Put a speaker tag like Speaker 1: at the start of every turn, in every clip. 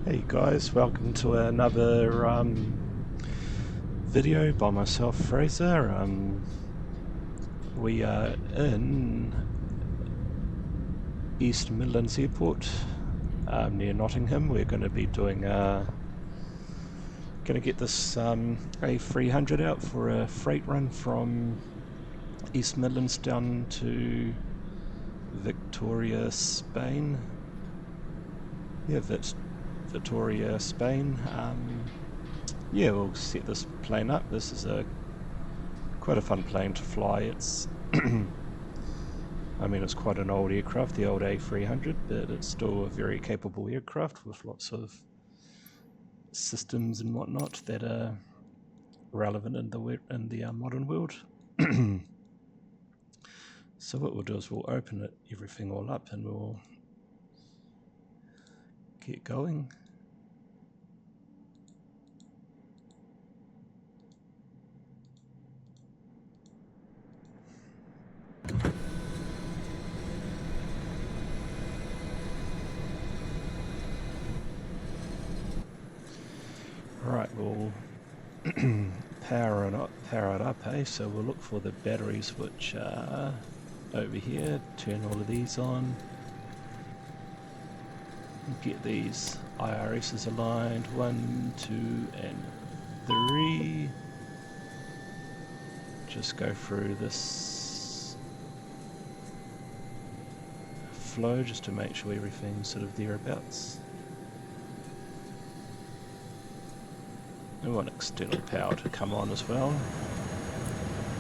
Speaker 1: Hey guys, welcome to another video by myself, Fraser. We are in East Midlands Airport near Nottingham. We're going to be doing going to get this A300 out for a freight run from East Midlands down to Vitoria, Spain. Yeah, Vitoria, Spain. Yeah, we'll set this plane up. This is quite a fun plane to fly. It's I mean, it's quite an old aircraft, the old A300, but it's still a very capable aircraft with lots of systems and whatnot that are relevant in the modern world. So what we'll do is we'll open everything all up and we'll get going. Right, we'll power it up, so we'll look for the batteries which are over here, turn all of these on, get these IRSs aligned, 1, 2 and 3. Just go through this flow just to make sure everything's sort of thereabouts. We want external power to come on as well.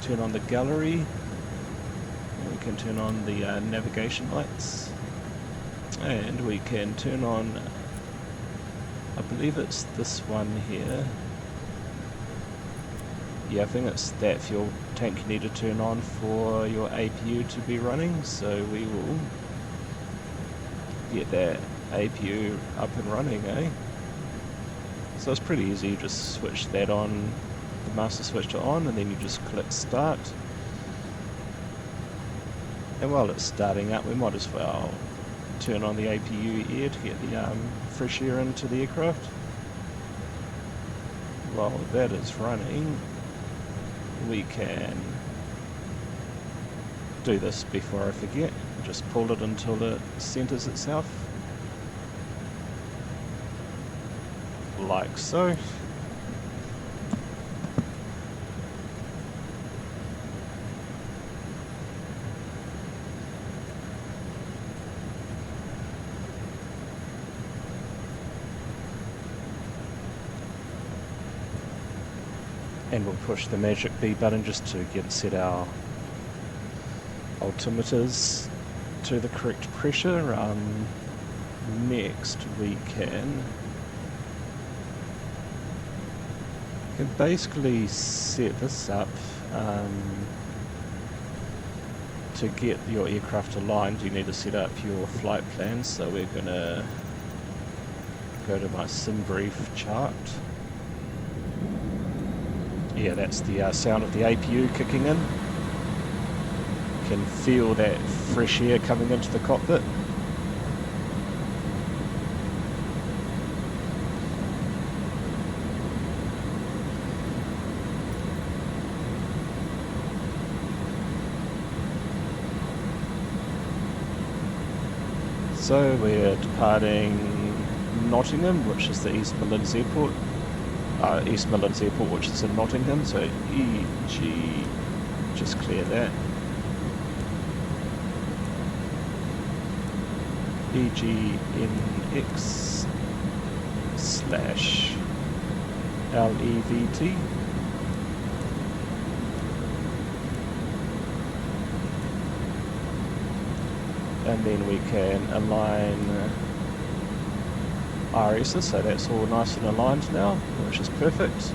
Speaker 1: Turn on the gallery. And we can turn on the navigation lights. And we can turn on, I believe it's this one here. Yeah, I think it's that fuel tank you need to turn on for your APU to be running. So we will get that APU up and running, eh? So it's pretty easy, you just switch that on, the master switch to on, and then you just click start. And while it's starting up, we might as well turn on the APU air to get the fresh air into the aircraft. While that is running, we can do this before I forget. Just pull it until it centers itself. Like so. And we'll push the magic B button just to set our altimeters to the correct pressure. Next we can basically set this up to get your aircraft aligned. You need to set up your flight plans, so we're going to go to my sim brief chart. Yeah, that's the sound of the APU kicking in. You can feel that fresh air coming into the cockpit. So we're departing Nottingham, which is the East Midlands Airport. East Midlands Airport, which is in Nottingham, so EG, just clear that. EGNX/LEVT. And then we can align RSs, so that's all nice and aligned now, which is perfect.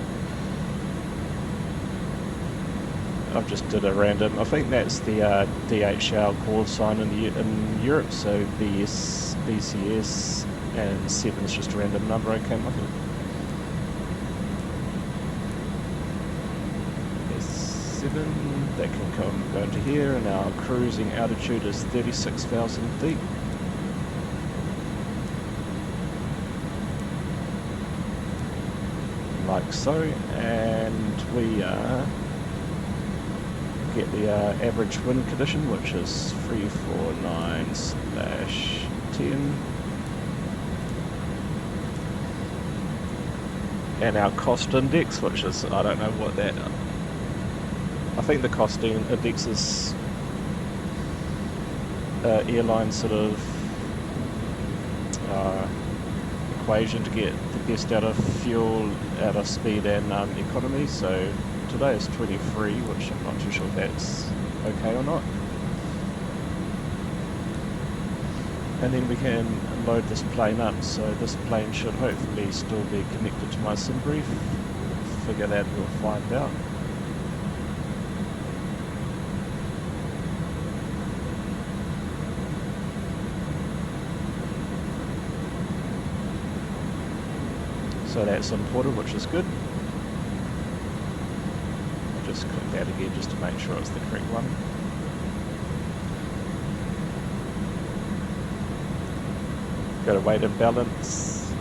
Speaker 1: I've just did a random, I think that's the DHL call sign in Europe, so BS, BCS, and 7 is just a random number I came up with. S7, that can go into here, and our cruising altitude is 36,000 feet. like so, and we get the average wind condition, which is 349/10, and our cost index, which is, I don't know what that, I think the cost index is airline sort of equation to get the best out of fuel, out of speed and economy. So today is 23, which I'm not too sure if that's okay or not. And then we can load this plane up. So this plane should hopefully still be connected to my sim brief. Figure that, we'll find out. So that's imported, which is good. I'll just click that again just to make sure it's the correct one. Go to weight and balance.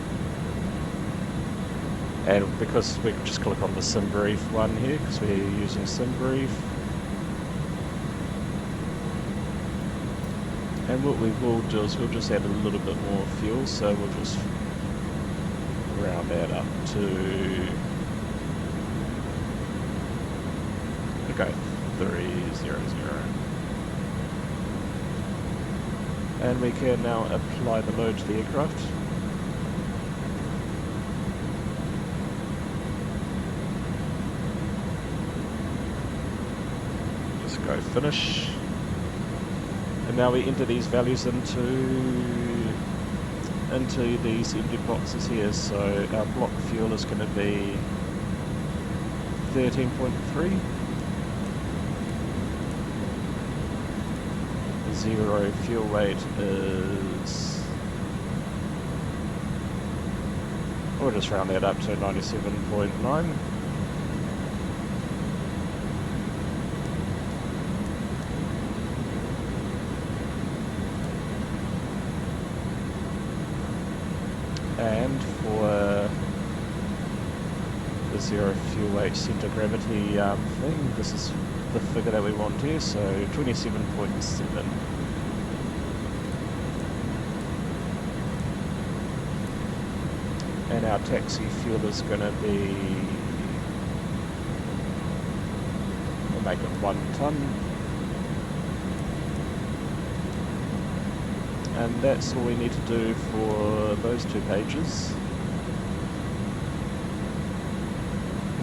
Speaker 1: And because we can just click on the sim brief one here, because we're using sim brief. And what we will do is we'll just add a little bit more fuel, so we'll just round that up to, okay, 300. And we can now apply the load to the aircraft. Just go finish. And now we enter these values into these empty boxes here. So our block fuel is going to be 13.3. Zero fuel weight is, we'll just round that up to 97.9. And for the zero fuel weight centre gravity thing, this is the figure that we want here, so 27.7. And our taxi fuel is going to be, we'll make it 1 tonne. And that's all we need to do for those 2 pages.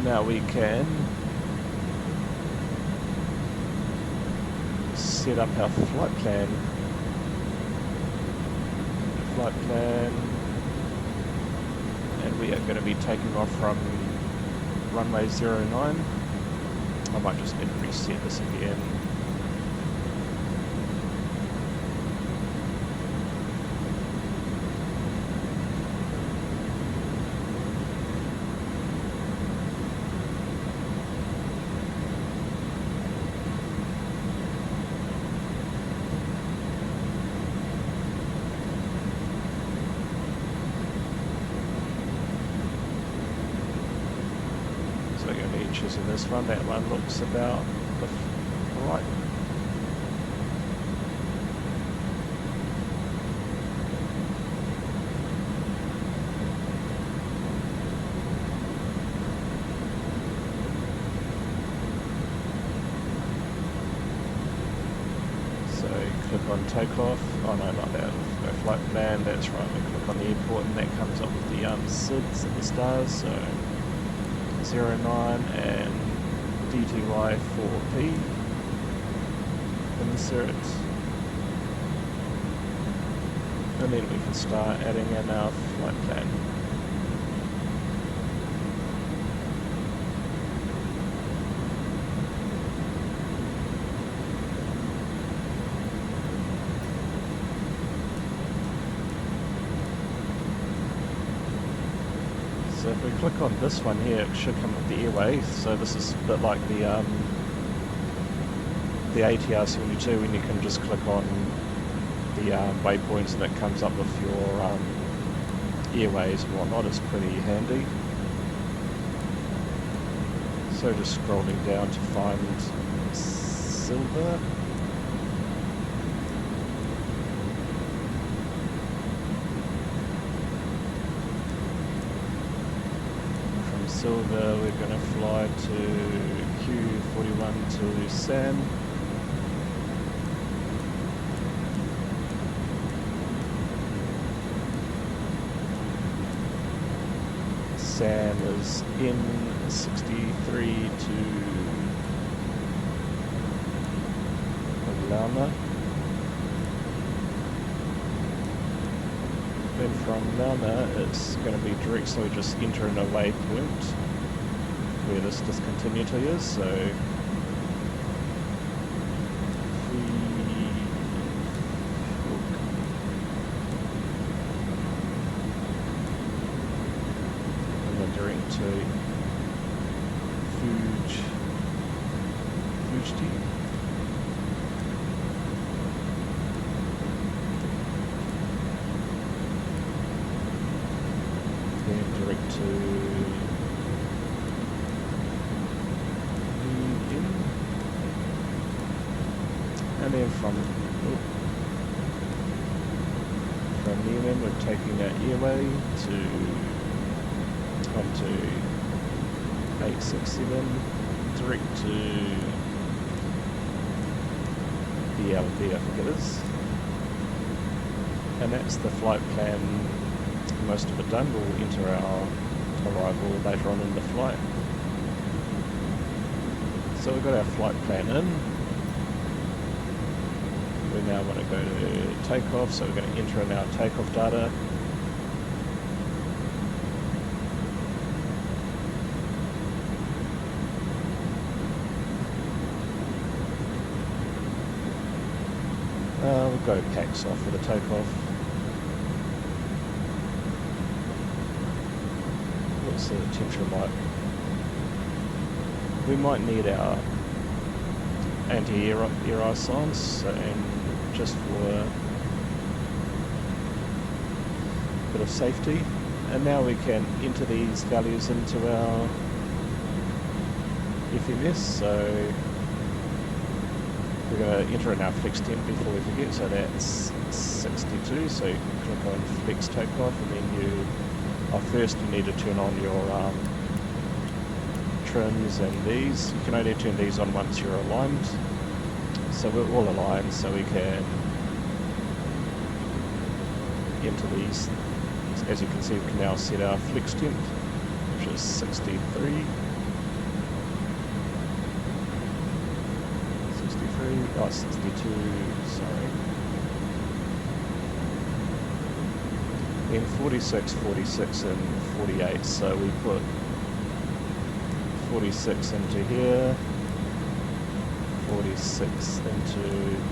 Speaker 1: Now we can set up our flight plan. And we are going to be taking off from runway 09. I might just need to reset this again. In this one, that one looks about right. So click on takeoff. Oh no, not that. Go flight plan. That's right. We click on the airport, and that comes up with the SIDS and the stars. So 09 and DTY 4P. Insert. And then we can start adding in our flight plan. So if we click on this one here, it should come with the airway. So this is a bit like the ATR 72, when you can just click on the waypoints and it comes up with your airways and whatnot. It's pretty handy. So just scrolling down to find silver. From silver we're going to fly to Q41 to Sam. Sam is in 63 to Lama. Then from Lama it's going to be direct, so we just enter an away point where this discontinuity is. So to Fuji. Then direct to Nottingham. And then from Nottingham we're taking our airway onto 867, direct to BLV, I think it is. And that's the flight plan, most of it done. We'll enter our arrival later on in the flight. So we've got our flight plan in. We now want to go to takeoff, so we're going to enter in our takeoff data. We'll go packs off for the takeoff. What's the temperature like? We might need our anti-air ice signs, and just for a bit of safety. And now we can enter these values into our FMS. So we're going to enter in our flex temp before we forget, so that's 62, so you click on flex takeoff, and then first you need to turn on your trims and these. You can only turn these on once you're aligned, so we're all aligned, so we can enter these. As you can see, we can now set our flex temp, which is 63. Oh, 62, sorry. Then 46, 46 and 48, so we put 46 into here, 46 into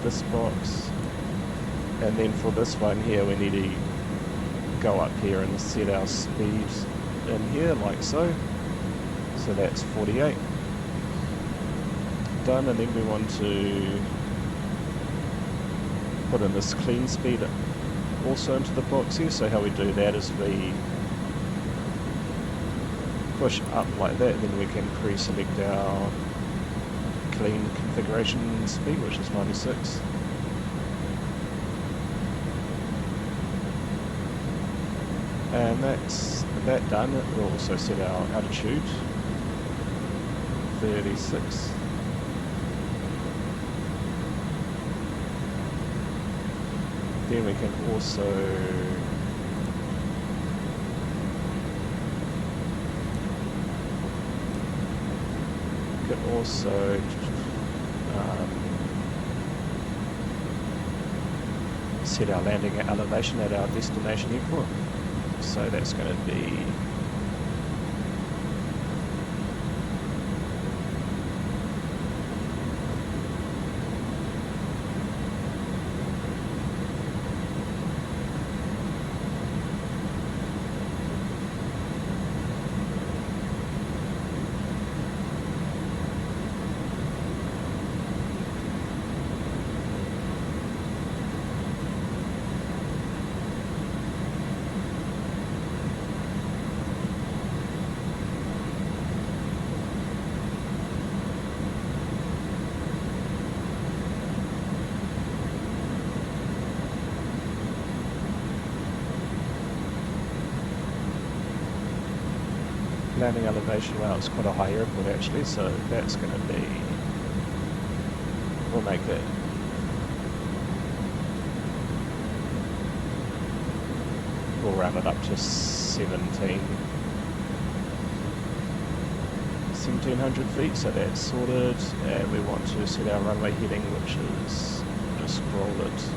Speaker 1: this box, and then for this one here we need to go up here and set our speed in here like so. So that's 48. Done, and then we want to put in this clean speed also into the box here. So how we do that is we push up like that, then we can pre-select our clean configuration speed, which is 96. And that's that done. We'll also set our altitude 36. Then we can also set our landing elevation at our destination airport. So that's going to be landing elevation. Wow, it's quite a high airport actually, so that's going to be, we'll make it we'll round it up to 1700 feet, so that's sorted, and we want to set our runway heading, which is, just scroll it,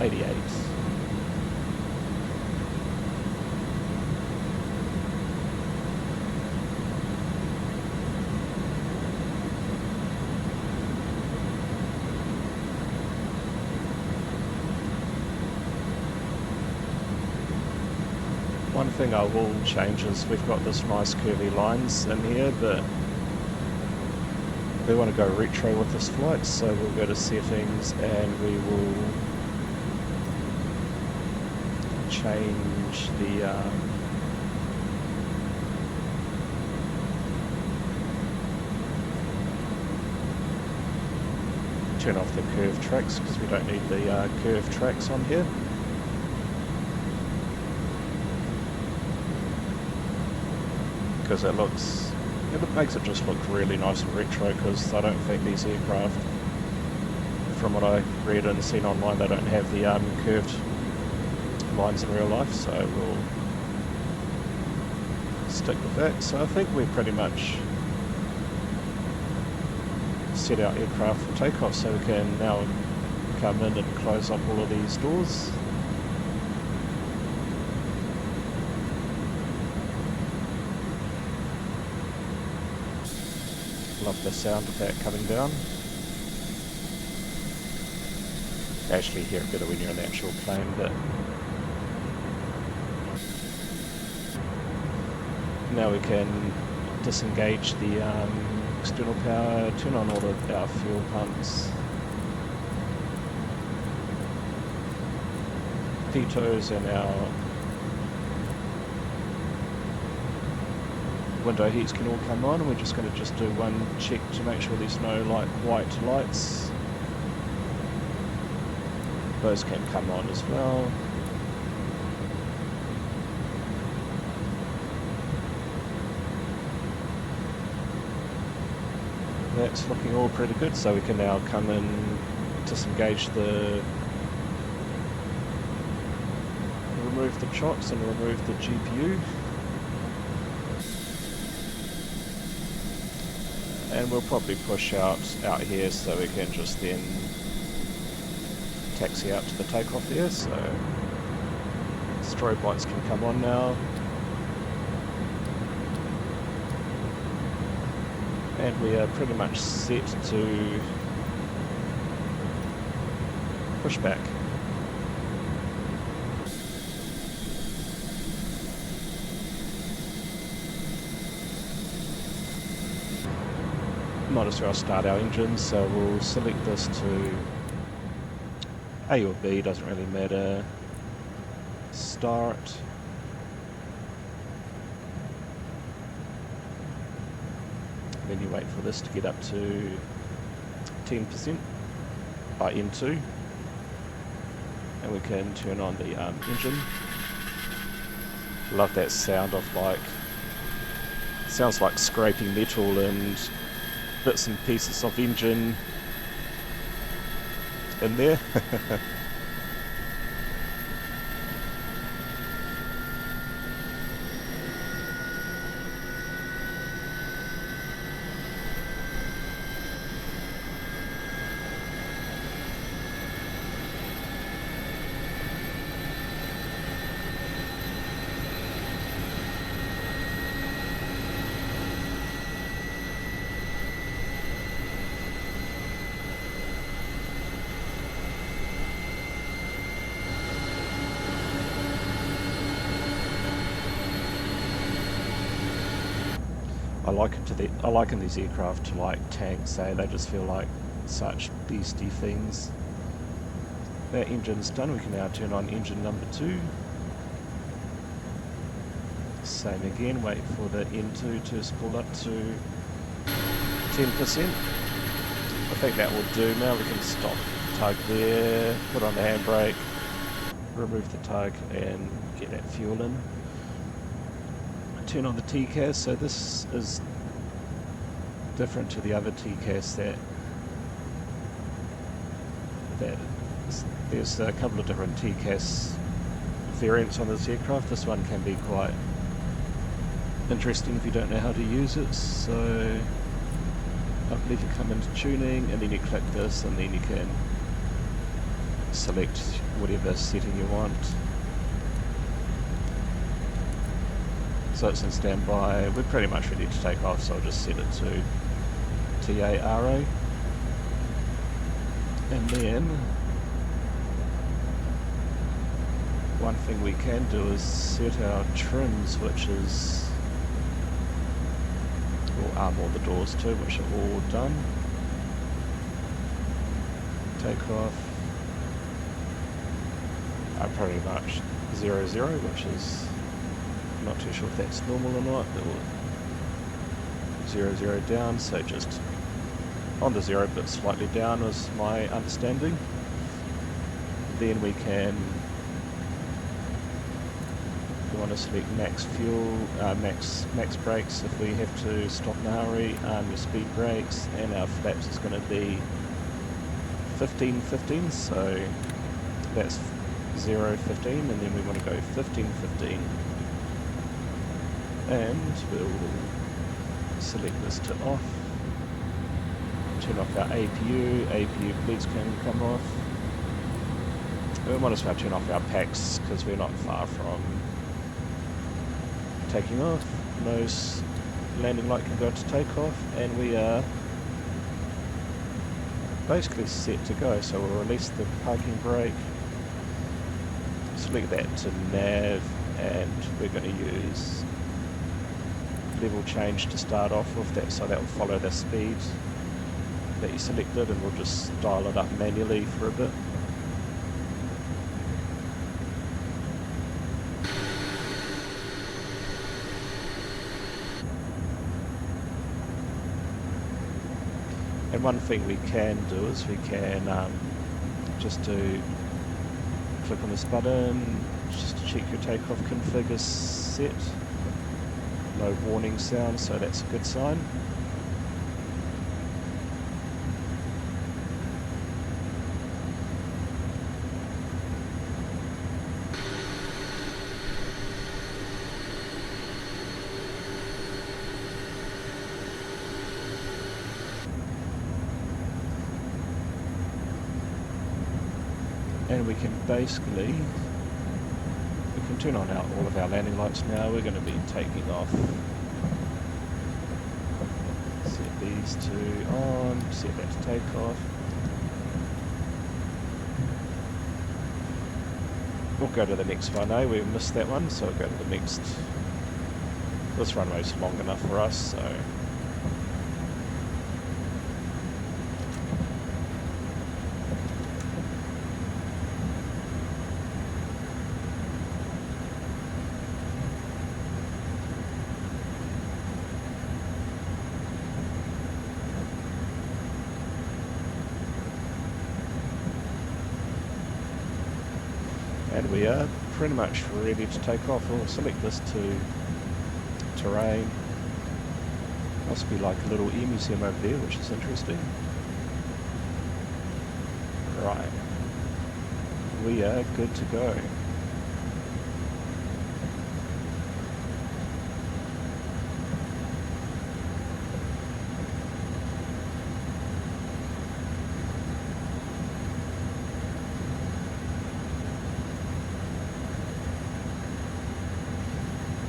Speaker 1: '88. One thing I will change is we've got this nice curvy lines in here, but we want to go retro with this flight, so we'll go to settings and we will change the turn off the curved tracks because we don't need the curved tracks on here. Because it makes it just look really nice and retro, because I don't think these aircraft, from what I read and seen online, they don't have the curved lines in real life, so we'll stick with that. So I think we're pretty much set our aircraft for takeoff, so we can now come in and close up all of these doors. Love the sound of that coming down. Actually hear it better when you're in the actual plane, but now we can disengage the external power, turn on all of our fuel pumps. Pitos and our window heats can all come on, and we're just going to do one check to make sure there's no white lights. Those can come on as well. That's looking all pretty good, so we can now come in, disengage remove the chocks and remove the GPU. And we'll probably push out here so we can just then taxi out to the takeoff there. So strobe lights can come on now. And we are pretty much set to push back. Might as well start our engines, so we'll select this to A or B, doesn't really matter. Start. Then you wait for this to get up to 10% by N2, and we can turn on the engine. Love that sound of sounds like scraping metal and bits and pieces of engine in there. I liken these aircraft to like tanks, eh? They just feel like such beastie things. That engine's done, we can now turn on engine number 2. Same again, wait for the N2 to spool up to 10%. I think that will do. Now we can stop tug there, put on the handbrake, remove the tug and get that fuel in. Turn on the TCAS. So this is different to the other TCAS that there's a couple of different TCAS variants on this aircraft. This one can be quite interesting if you don't know how to use it. So I believe you come into tuning and then you click this and then you can select whatever setting you want. So it's in standby. We're pretty much ready to take off, so I'll just set it to TARO. And then one thing we can do is set our trims, which is, we'll arm all the doors too, which are all done. Take off. Pretty much 0, 0, which is, not too sure if that's normal or not. 0, 0 down, so just on the 0 but slightly down was my understanding. Then we can, we want to select max fuel, max brakes if we have to stop in a hurry, your speed brakes, and our flaps is going to be 15, 15, so that's 0, 15, and then we want to go 15, 15. And we'll select this to off, turn off our APU bleeds can come off. We might as well turn off our packs because we're not far from taking off. Nose landing light can go to takeoff, and we are basically set to go. So we'll release the parking brake, select that to nav, and we're going to use level change to start off with that, so that will follow the speed that you selected, and we'll just dial it up manually for a bit. And one thing we can do is we can just do click on this button just to check your takeoff config is set. No warning sound, so that's a good sign. And we can basically, we can turn on all of our landing lights now. We're going to be taking off. Set these two on, set that to take off. We'll go to the next one, we missed that one, so we'll go to the next. This runway's long enough for us, so. And we are pretty much ready to take off. We'll select this to terrain. Must be like a little museum over there, which is interesting. Right. We are good to go.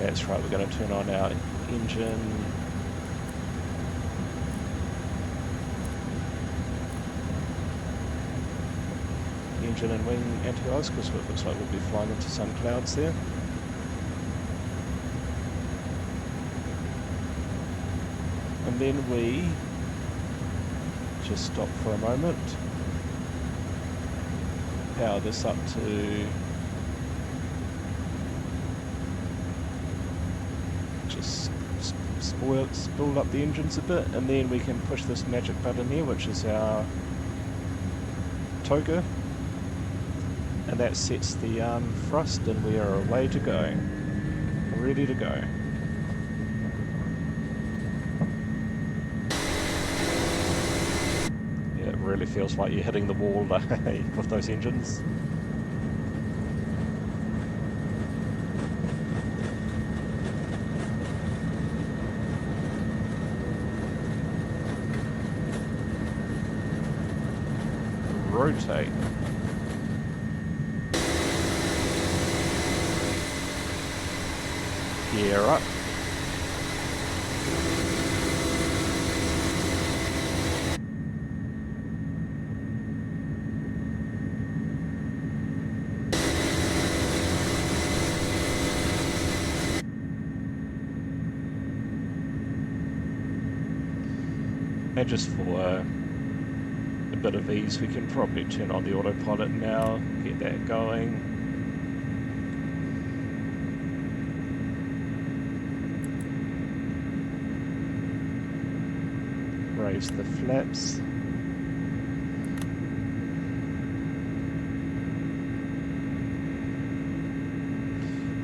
Speaker 1: That's right, we're going to turn on our engine. Engine and wing anti-ice, because it looks like we'll be flying into some clouds there. And then we just stop for a moment. Power this up to just spool up the engines a bit, and then we can push this magic button here, which is our toga, and that sets the thrust, and we are away to go, ready to go. Yeah, it really feels like you're hitting the wall with those engines. Rotate. Gear up. And just for a bit of ease, we can probably turn on the autopilot now, get that going. Raise the flaps.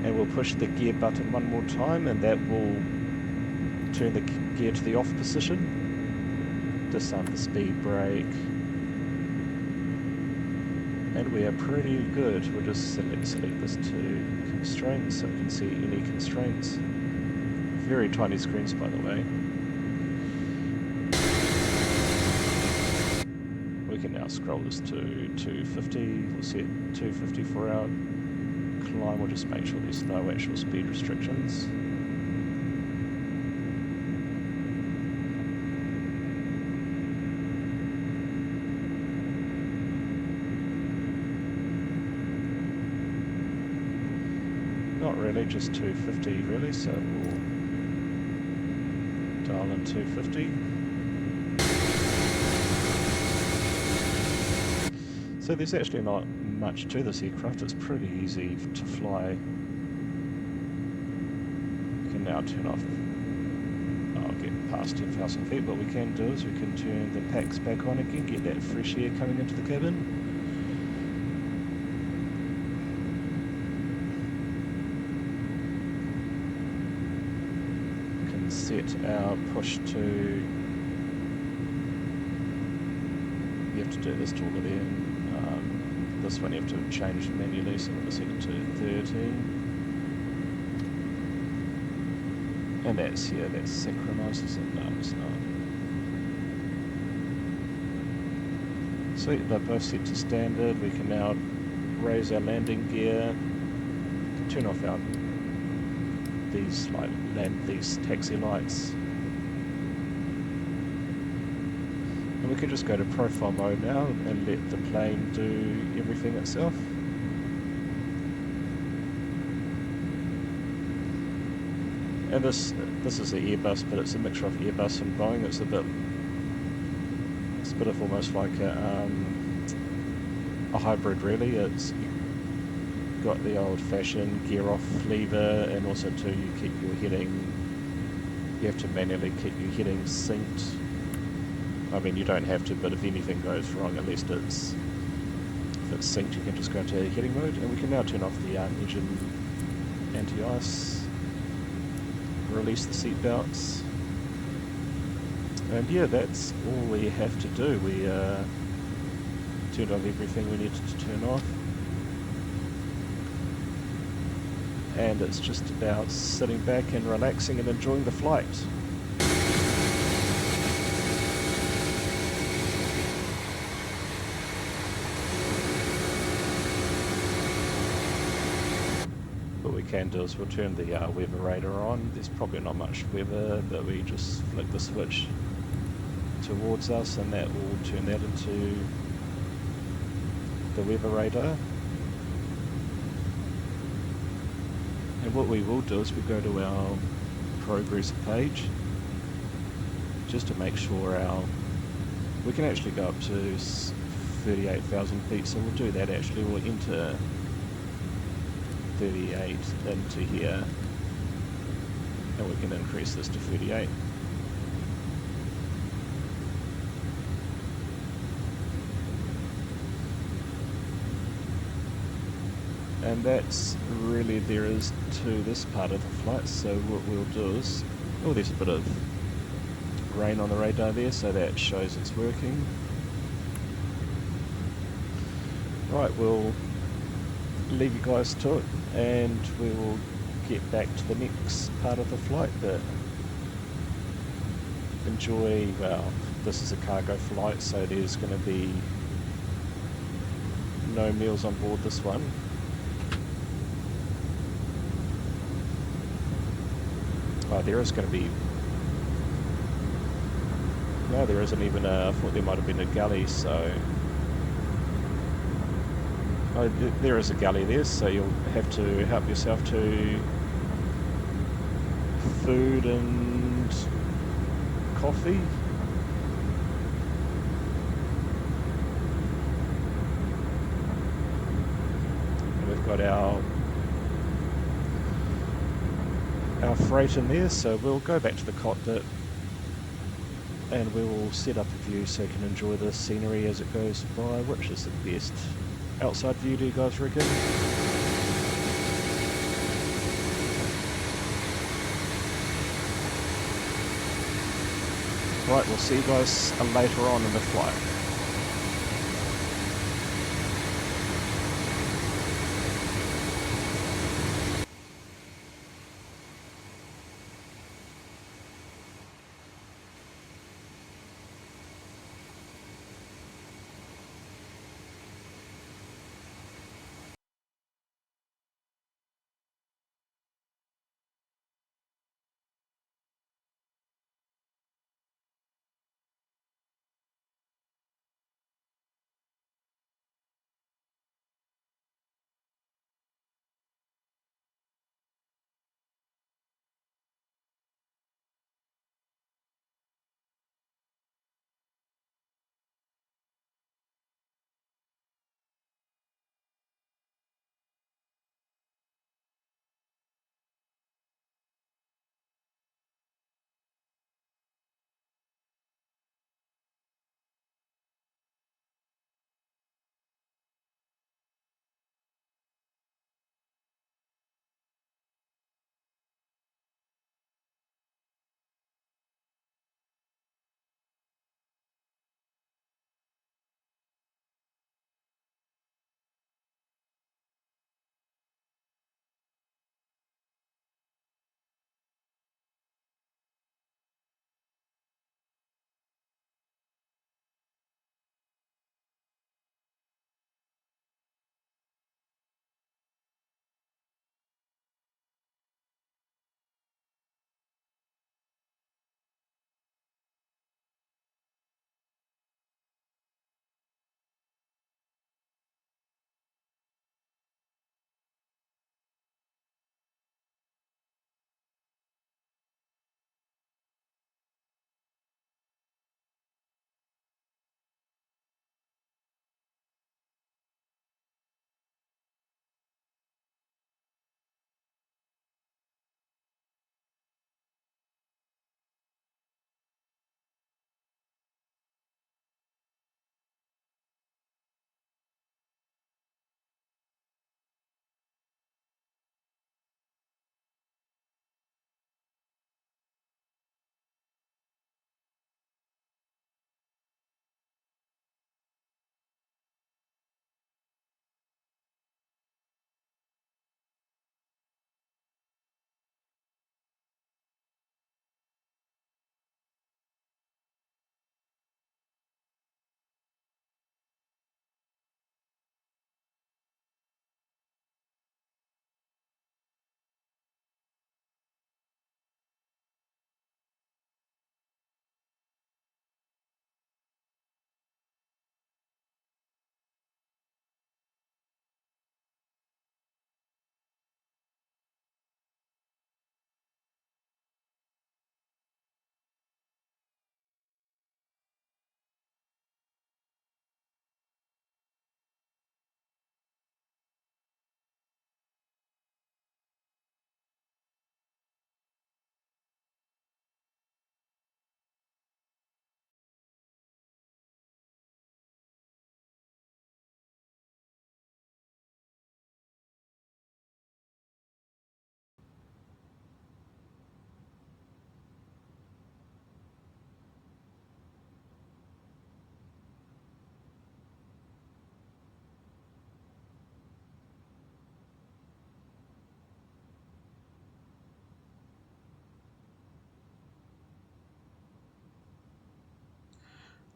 Speaker 1: And we'll push the gear button one more time, and that will turn the gear to the off position. Disarm the speed brake. And we are pretty good. We'll just select this to constraints so we can see any constraints. Very tiny screens, by the way. We can now scroll this to 250. We'll set 250 for our climb. We'll just make sure there's no actual speed restrictions. Not really, just 250 really, so we'll dial in 250. So there's actually not much to this aircraft, it's pretty easy to fly. We can now turn off, I'll get past 10,000 feet. What we can do is we can turn the packs back on again, get that fresh air coming into the cabin. Set our push to, you have to do this toggle there. This one you have to change manually, so we'll set it to 13. And that's, yeah, that's synchronized, isn't it? No, it's not. So they're both set to standard. We can now raise our landing gear, turn off our these these taxi lights, and we can just go to profile mode now and let the plane do everything itself. And this is an Airbus, but it's a mixture of Airbus and Boeing. It's a bit of almost like a hybrid really. It's got the old-fashioned gear off lever, and also too you keep your heading, you have to manually keep your heading synced. I mean, you don't have to, but if anything goes wrong, at least if it's synced, you can just go into heading mode. And we can now turn off the engine anti-ice, release the seat belts, and yeah, that's all we have to do. We turned off everything we needed to turn off. And it's just about sitting back and relaxing and enjoying the flight. What we can do is we'll turn the weather radar on. There's probably not much weather, but we just flick the switch towards us, and that will turn that into the weather radar. And what we will do is we go to our progress page just to make sure we can actually go up to 38,000 feet, so we'll do that actually. We'll enter 38 into here, and we can increase this to 38. And that's really there is to this part of the flight. So what we'll do is, oh, there's a bit of rain on the radar there, so that shows it's working. Right, we'll leave you guys to it, and we will get back to the next part of the flight. But enjoy, well, this is a cargo flight, so there's going to be no meals on board this one. Oh, there is going to be... No, there isn't even a... I thought there might have been a galley, so... Oh, there is a galley there, so you'll have to help yourself to food and coffee. And we've got our freight in there, so we'll go back to the cockpit and we will set up a view so you can enjoy the scenery as it goes by. Which is the best outside view, do you guys reckon? Right, we'll see you guys later on in the flight.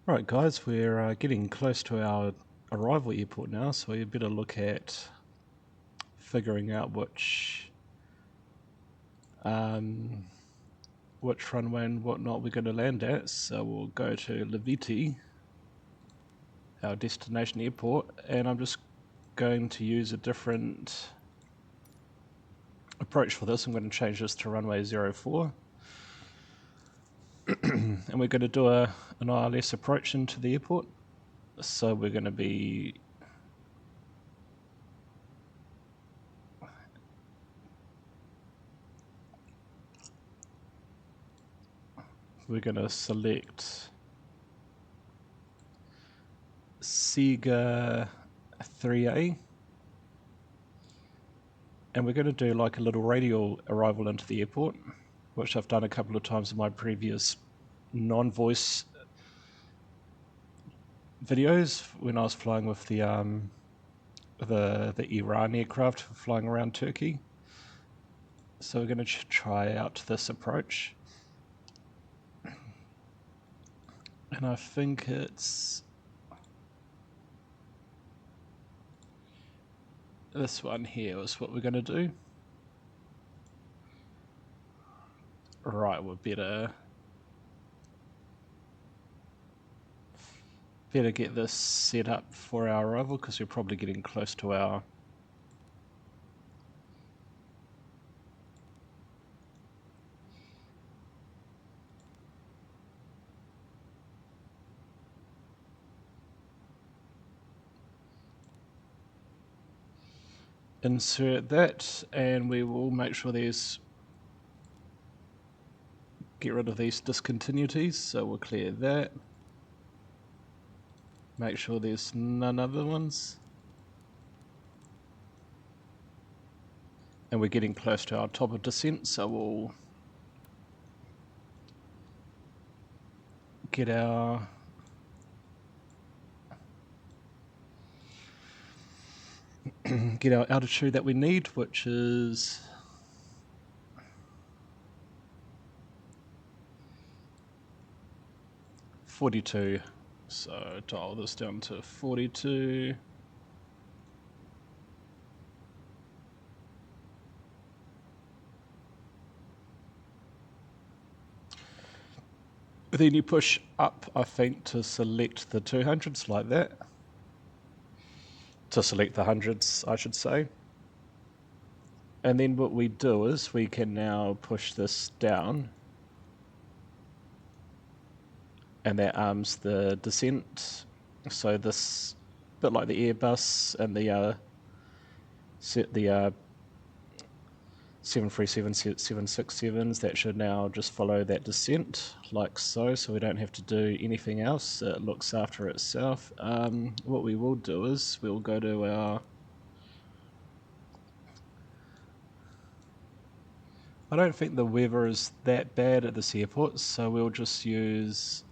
Speaker 1: Right, guys, we're getting close to our arrival airport now, so we better look at figuring out which runway and whatnot we're going to land at. So we'll go to Leviti, our destination airport, and I'm just going to use a different approach for this. I'm going to change this to runway 04. And we're going to do an ILS approach into the airport. So we're going to be select Sega 3A, and we're going to do like a little radial arrival into the airport, which I've done a couple of times in my previous non-voice videos when I was flying with the Iran aircraft flying around Turkey. So we're going to try out this approach, and I think it's this one here is what we're going to do. Right, we'll better get this set up for our arrival because we're probably getting close to our insert that, and we will make sure get rid of these discontinuities, so we'll clear that. Make sure there's none other ones. And we're getting close to our top of descent, so we'll get our altitude that we need, which is 42. So dial this down to 42. Then you push up, I think, to select the 200s like that. To select the hundreds, I should say. And then what we do is we can now push this down, and that arms the descent. So this, bit like the Airbus and the 737, 767s, that should now just follow that descent like so we don't have to do anything else. It looks after itself. What we will do is we'll go to our, I don't think the weather is that bad at this airport, so we'll just use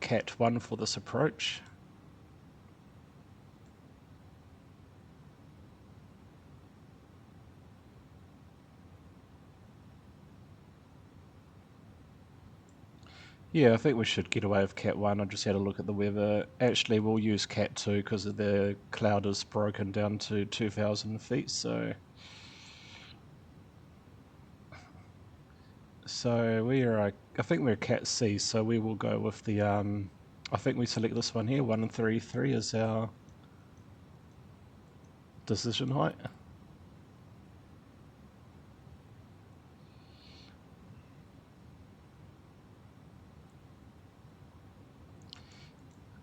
Speaker 1: Cat 1 for this approach. Yeah, I think we should get away with Cat 1. I just had a look at the weather. Actually, we'll use Cat 2 because the cloud is broken down to 2,000 feet, so we are, I think we're Cat C, so we will go with the, I think we select this one here, 133 as our decision height.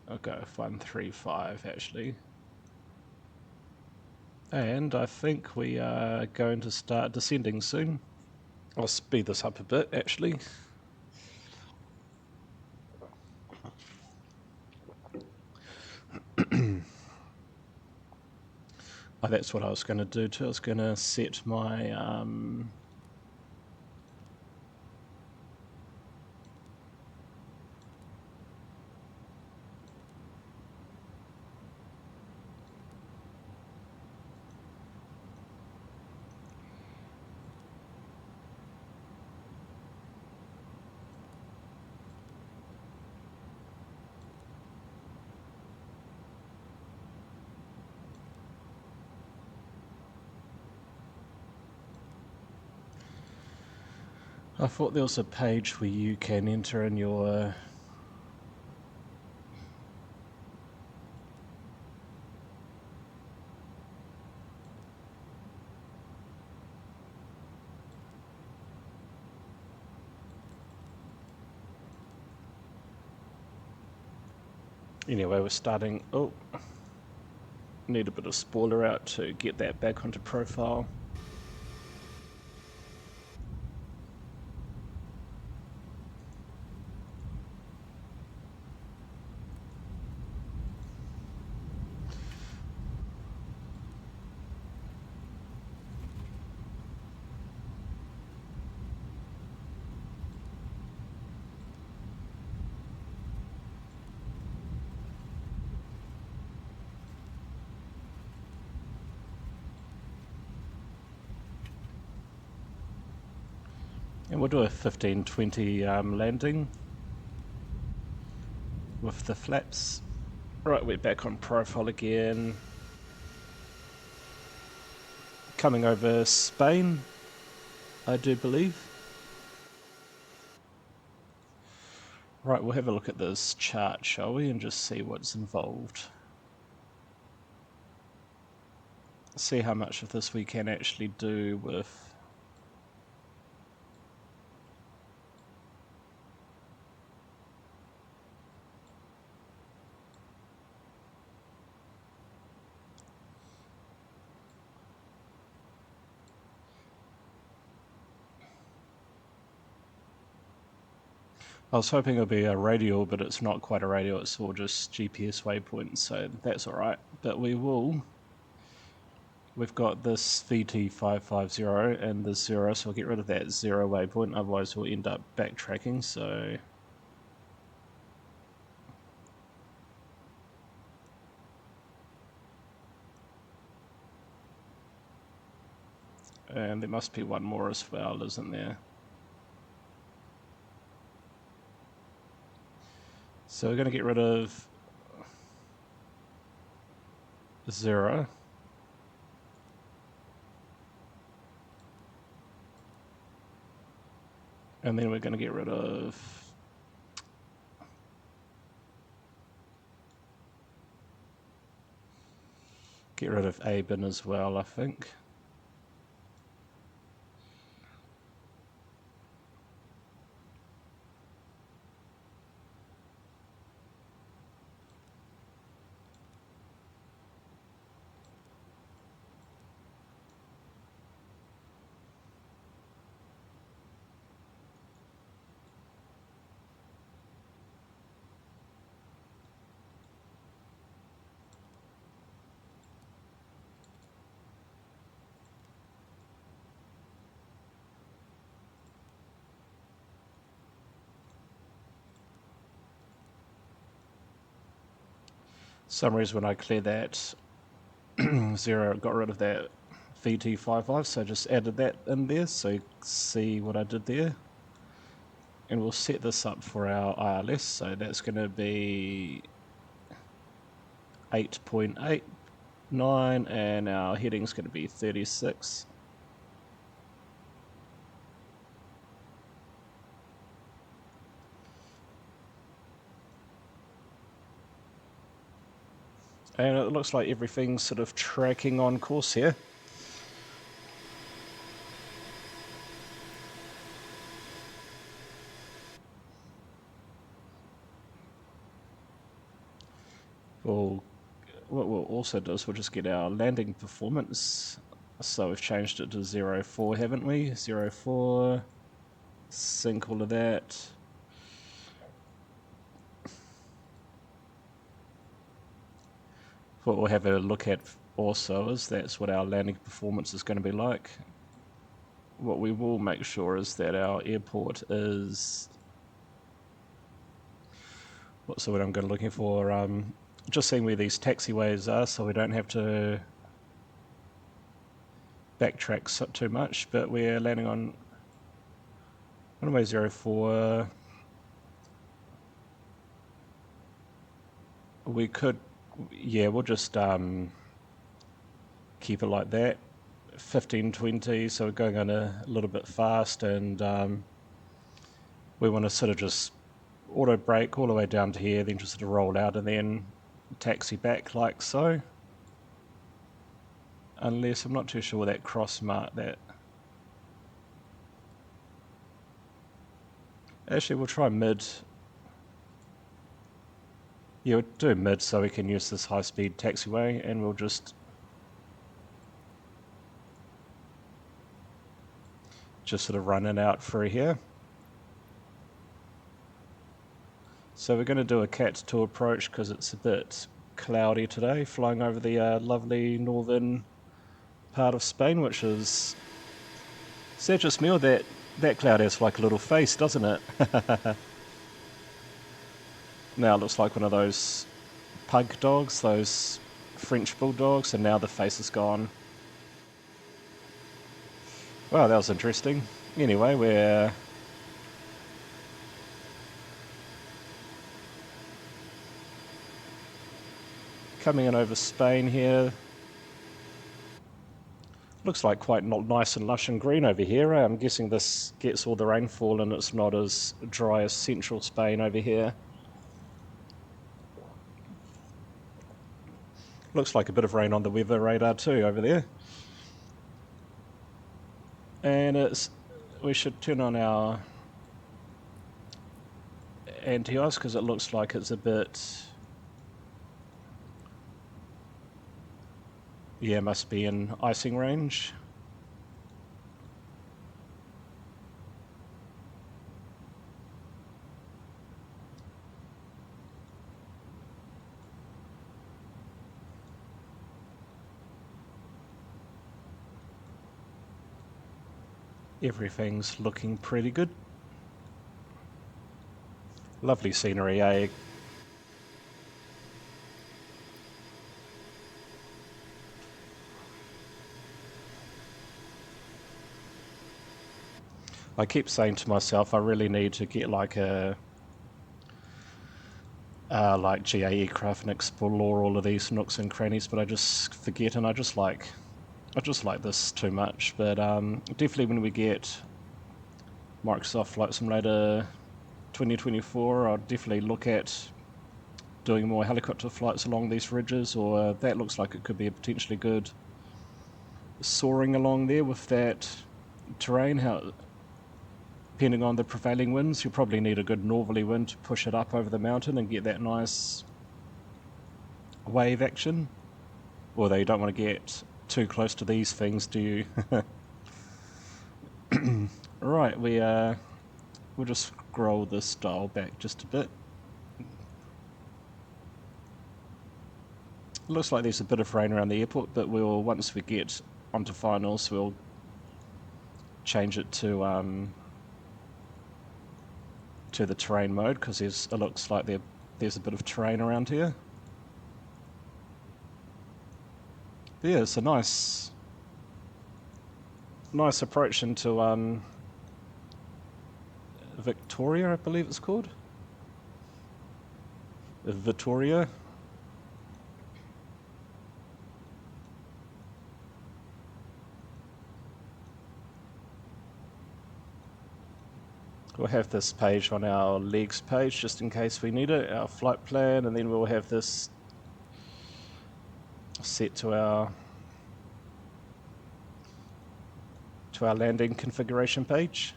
Speaker 1: I'll go with 135 actually. And I think we are going to start descending soon. I'll speed this up a bit actually. Oh, that's what I was going to do too. I was going to set my I thought there was a page where you can enter in your anyway, we're starting. Oh, need a bit of spoiler out to get that back onto profile. And we'll do a 15-20 landing with the flaps. Right, we're back on profile again. Coming over Spain, I do believe. Right, we'll have a look at this chart, shall we, and just see what's involved. See how much of this we can actually do with I was hoping it would be a radial, but it's not quite a radial, it's all just GPS waypoints, so that's alright. But we've got this VT550 and this 0, so we'll get rid of that 0 waypoint, otherwise we'll end up backtracking, so... And there must be one more as well, isn't there? So we're going to get rid of 0. And then we're going to get rid of... Get rid of A bin as well, I think. Some reason when I clear that 0, got rid of that VT55, so I just added that in there, so you see what I did there. And we'll set this up for our ILS, so that's going to be 8.89, and our heading's going to be 36. And it looks like everything's sort of tracking on course here. Well, what we'll also do is we'll just get our landing performance. So we've changed it to 04, haven't we? 04, sync all of that. What we'll have a look at also is that's what our landing performance is going to be like. What we will make sure is that our airport is... What's the word I'm going to looking for? Just seeing where these taxiways are so we don't have to backtrack too much, but we're landing on runway 04. We could, yeah, we'll just keep it like that. 15-20, so we're going on a little bit fast, and we want to sort of just auto brake all the way down to here, then just sort of roll out and then taxi back like so. Unless, I'm not too sure where that cross mark that... Actually, we'll try mid. Yeah, we'll do mid so we can use this high-speed taxiway, and we'll just sort of run it out through here. So we're going to do a Cat 2 approach because it's a bit cloudy today, flying over the lovely northern part of Spain, which is... Is that just me, or that cloud has like a little face, doesn't it? Now it looks like one of those pug dogs, those French bulldogs, and now the face is gone. Wow, that was interesting. Anyway, we're coming in over Spain here. Looks like quite nice and lush and green over here. I'm guessing this gets all the rainfall and it's not as dry as central Spain over here. Looks like a bit of rain on the weather radar too over there. And we should turn on our anti-ice because it looks like it's a bit... Yeah, must be in icing range. Everything's looking pretty good. Lovely scenery, eh? I keep saying to myself, I really need to get like a like GA aircraft and explore all of these nooks and crannies, but I just forget, and I just like this too much. But definitely when we get Microsoft Flight Simulator 2024, I'll definitely look at doing more helicopter flights along these ridges, or that looks like it could be a potentially good soaring along there with that terrain. How, depending on the prevailing winds, you'll probably need a good northerly wind to push it up over the mountain and get that nice wave action. Although you don't want to get too close to these things, do you? Right, we'll just scroll this dial back just a bit. Looks like there's a bit of rain around the airport, but once we get onto finals, we'll change it to the terrain mode, because it looks like there's a bit of terrain around here. But yeah, it's a nice approach into Victoria, I believe it's called. Vitoria. We'll have this page on our legs page just in case we need it, our flight plan, and then we'll have this set to our landing configuration page.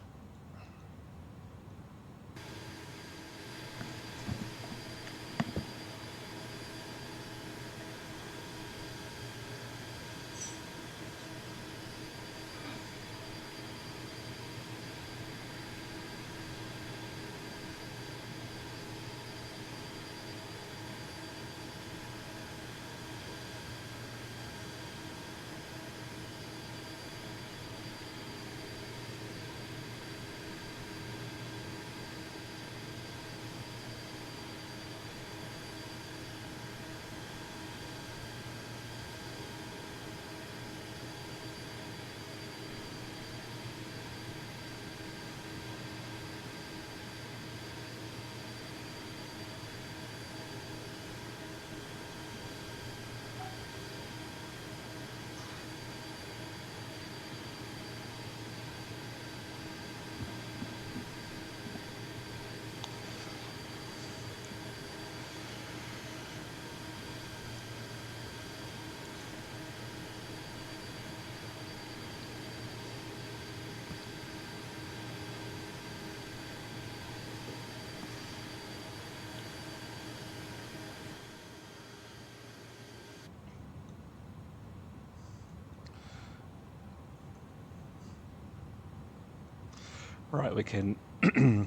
Speaker 1: Right, we can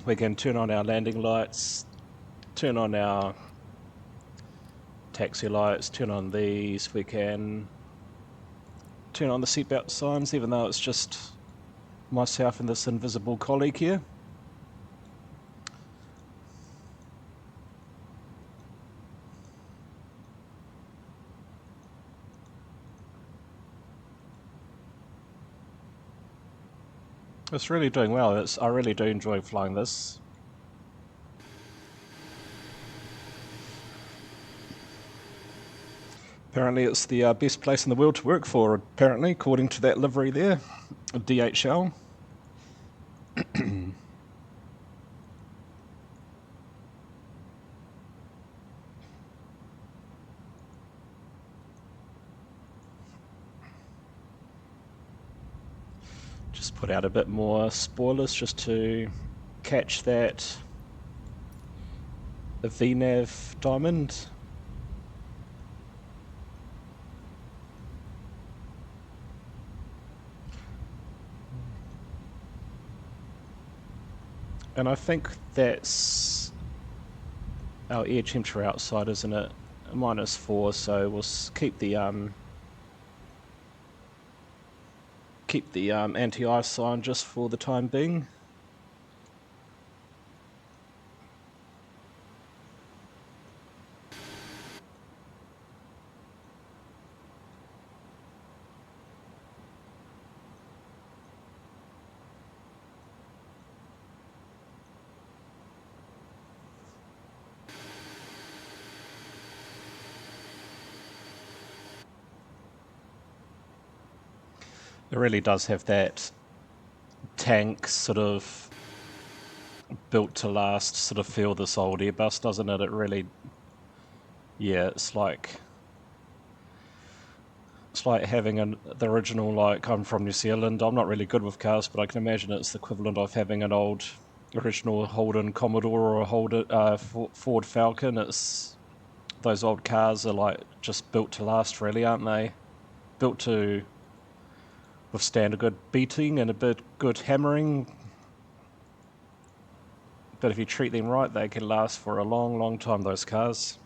Speaker 1: we can turn on our landing lights, turn on our taxi lights, turn on these. We can turn on the seatbelt signs, even though it's just myself and this invisible colleague here. It's really doing well. I really do enjoy flying this. Apparently it's the best place in the world to work for, apparently, according to that livery there, DHL. Just put out a bit more spoilers just to catch that VNAV diamond. And I think that's our air temperature outside, isn't it? -4, so we'll keep the anti-ice sign just for the time being. It really does have that tank sort of built to last sort of feel, this old Airbus, doesn't it? It really, yeah, it's like having the original, like, I'm from New Zealand. I'm not really good with cars, but I can imagine it's the equivalent of having an old original Holden Commodore or a Ford Falcon. It's those old cars are like just built to last, really, aren't they? Built to withstand a good beating and a bit good hammering. But if you treat them right, they can last for a long, long time, those cars.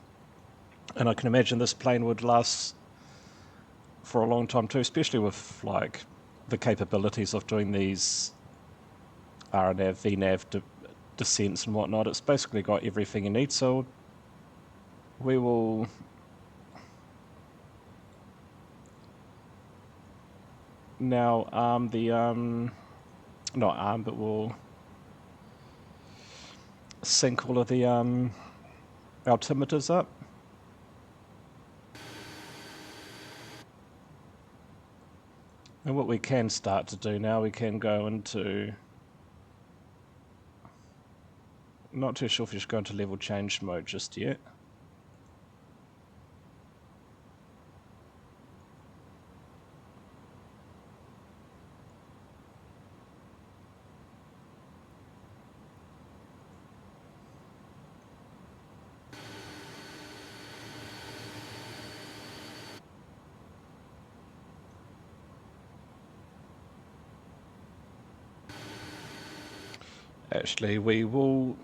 Speaker 1: And I can imagine this plane would last for a long time too, especially with like the capabilities of doing these RNAV, VNAV descents and whatnot. It's basically got everything you need. So we will now arm the not arm, but we'll sync all of the altimeters up. And what we can start to do now, we can go into, not too sure if you should go into level change mode just yet. Actually, we will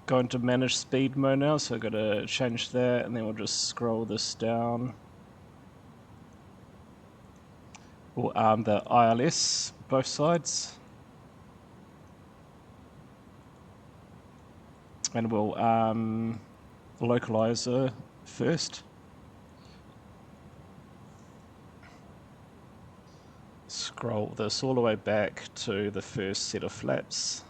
Speaker 1: go into manage speed mode now, so I've got to change that, and then we'll just scroll this down. We'll arm the ILS, both sides. And we'll arm the localizer first. Scroll this all the way back to the first set of flaps.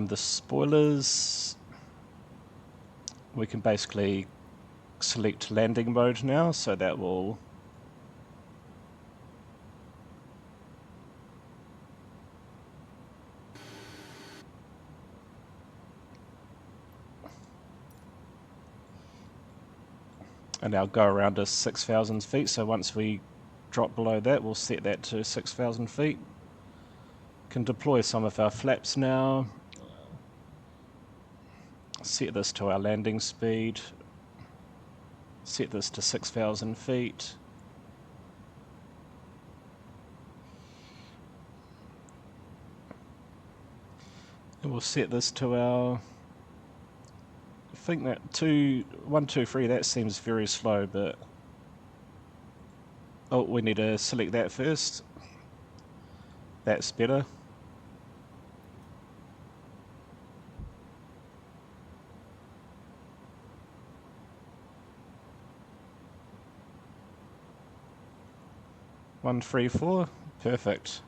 Speaker 1: The spoilers, we can basically select landing mode now, so that will and our go around is 6,000 feet, so once we drop below that we'll set that to 6,000 feet. Can deploy some of our flaps now, set this to our landing speed, set this to 6,000 feet. And we'll set this to our, I think that 1, 2, 3, that seems very slow, but oh, we need to select that first. That's better. One, 3, 4, perfect.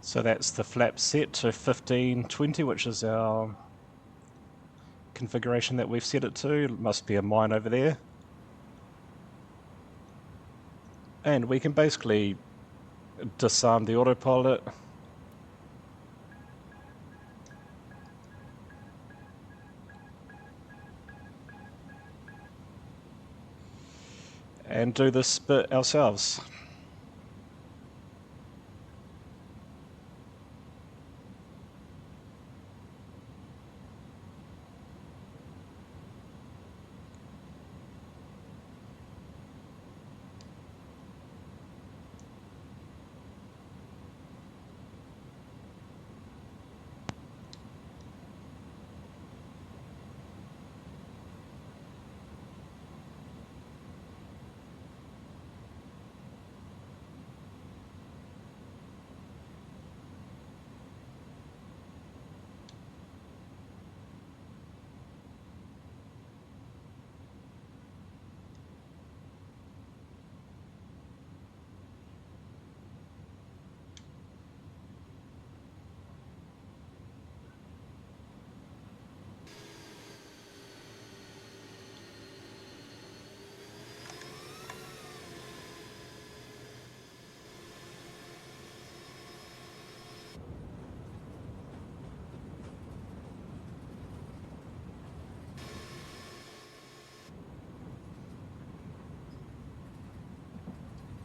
Speaker 1: So that's the flap set to 1520, which is our configuration that we've set it to. It must be a mine over there. And we can basically disarm the autopilot. And do this bit ourselves.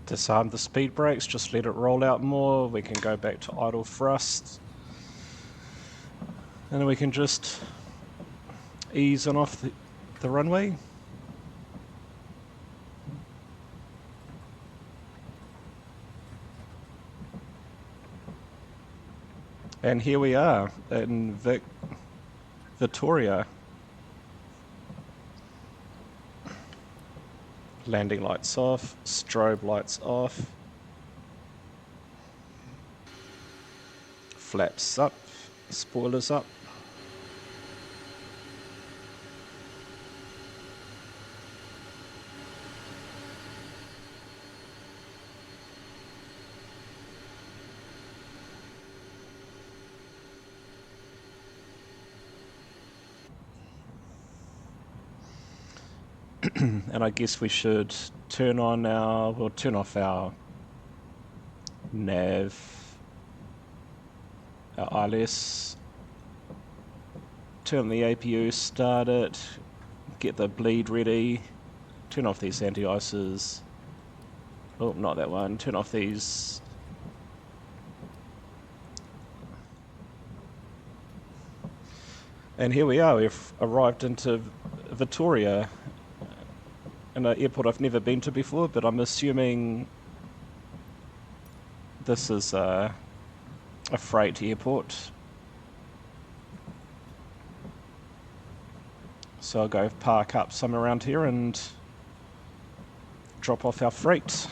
Speaker 1: Disarm the speed brakes, just let it roll out more. We can go back to idle thrust. And then we can just ease on off the runway. And here we are in Vitoria. Landing lights off, strobe lights off, flaps up, spoilers up. And I guess we should turn off our nav, our ILS, turn the APU, start it, get the bleed ready, turn off these anti-ices, oh, not that one, turn off these. And here we are, we've arrived into Vitoria, in an airport I've never been to before, but I'm assuming this is a freight airport. So I'll go park up somewhere around here and drop off our freight.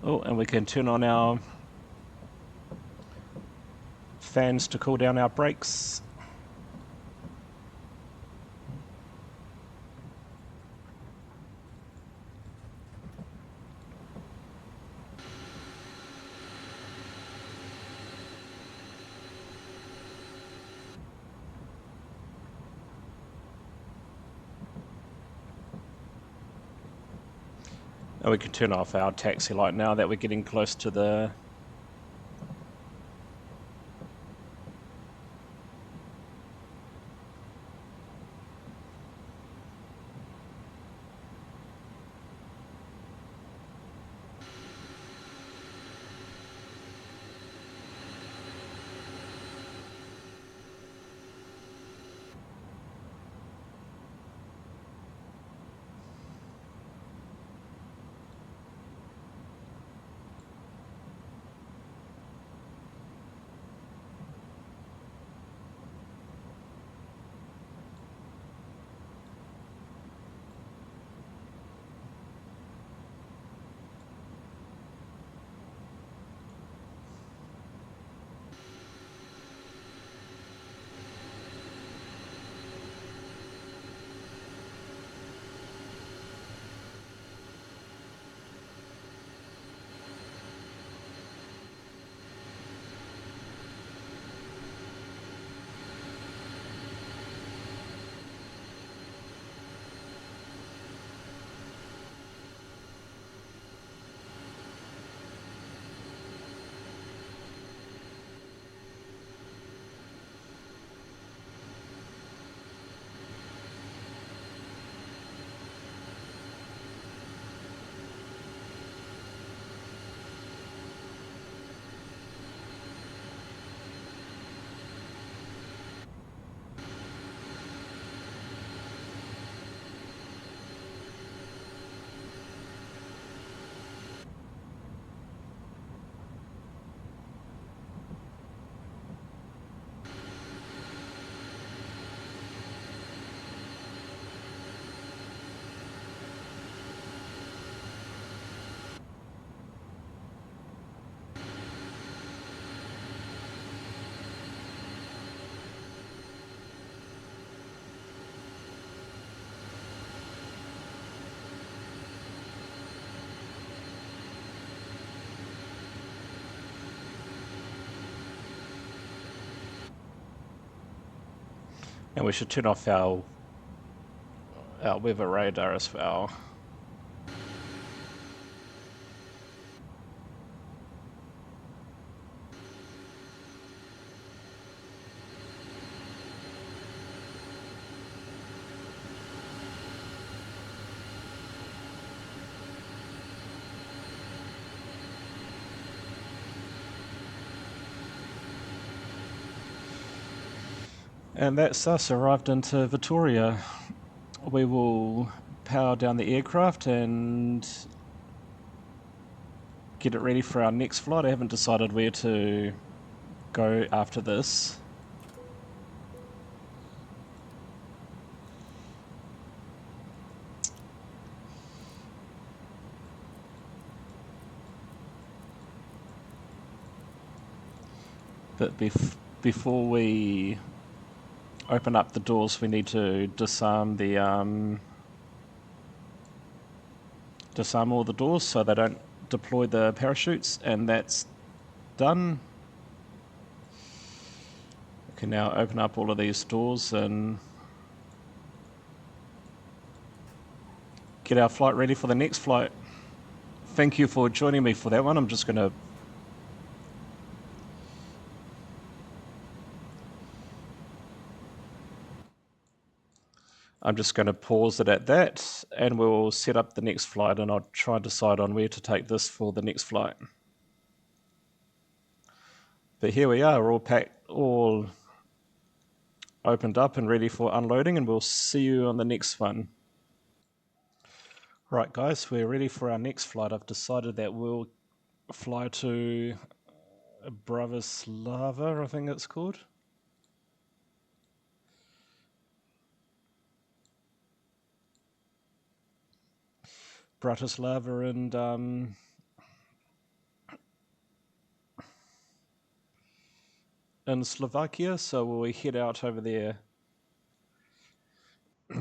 Speaker 1: Oh, and we can turn on our fans to cool down our brakes. And we can turn off our taxi light now that we're getting close to the... And we should turn off our weather radar as well. And that's us arrived into Vitoria. We will power down the aircraft and get it ready for our next flight. I haven't decided where to go after this. But before we open up the doors, we need to disarm all the doors so they don't deploy the parachutes, and that's done. We can now open up all of these doors and get our flight ready for the next flight. Thank you for joining me for that one. I'm just going to pause it at that, and we'll set up the next flight, and I'll try and decide on where to take this for the next flight. But here we are, all packed, all opened up and ready for unloading, and we'll see you on the next one. Right, guys, we're ready for our next flight. I've decided that we'll fly to Bratislava, I think it's called. Bratislava, and in Slovakia, so we'll head out over there.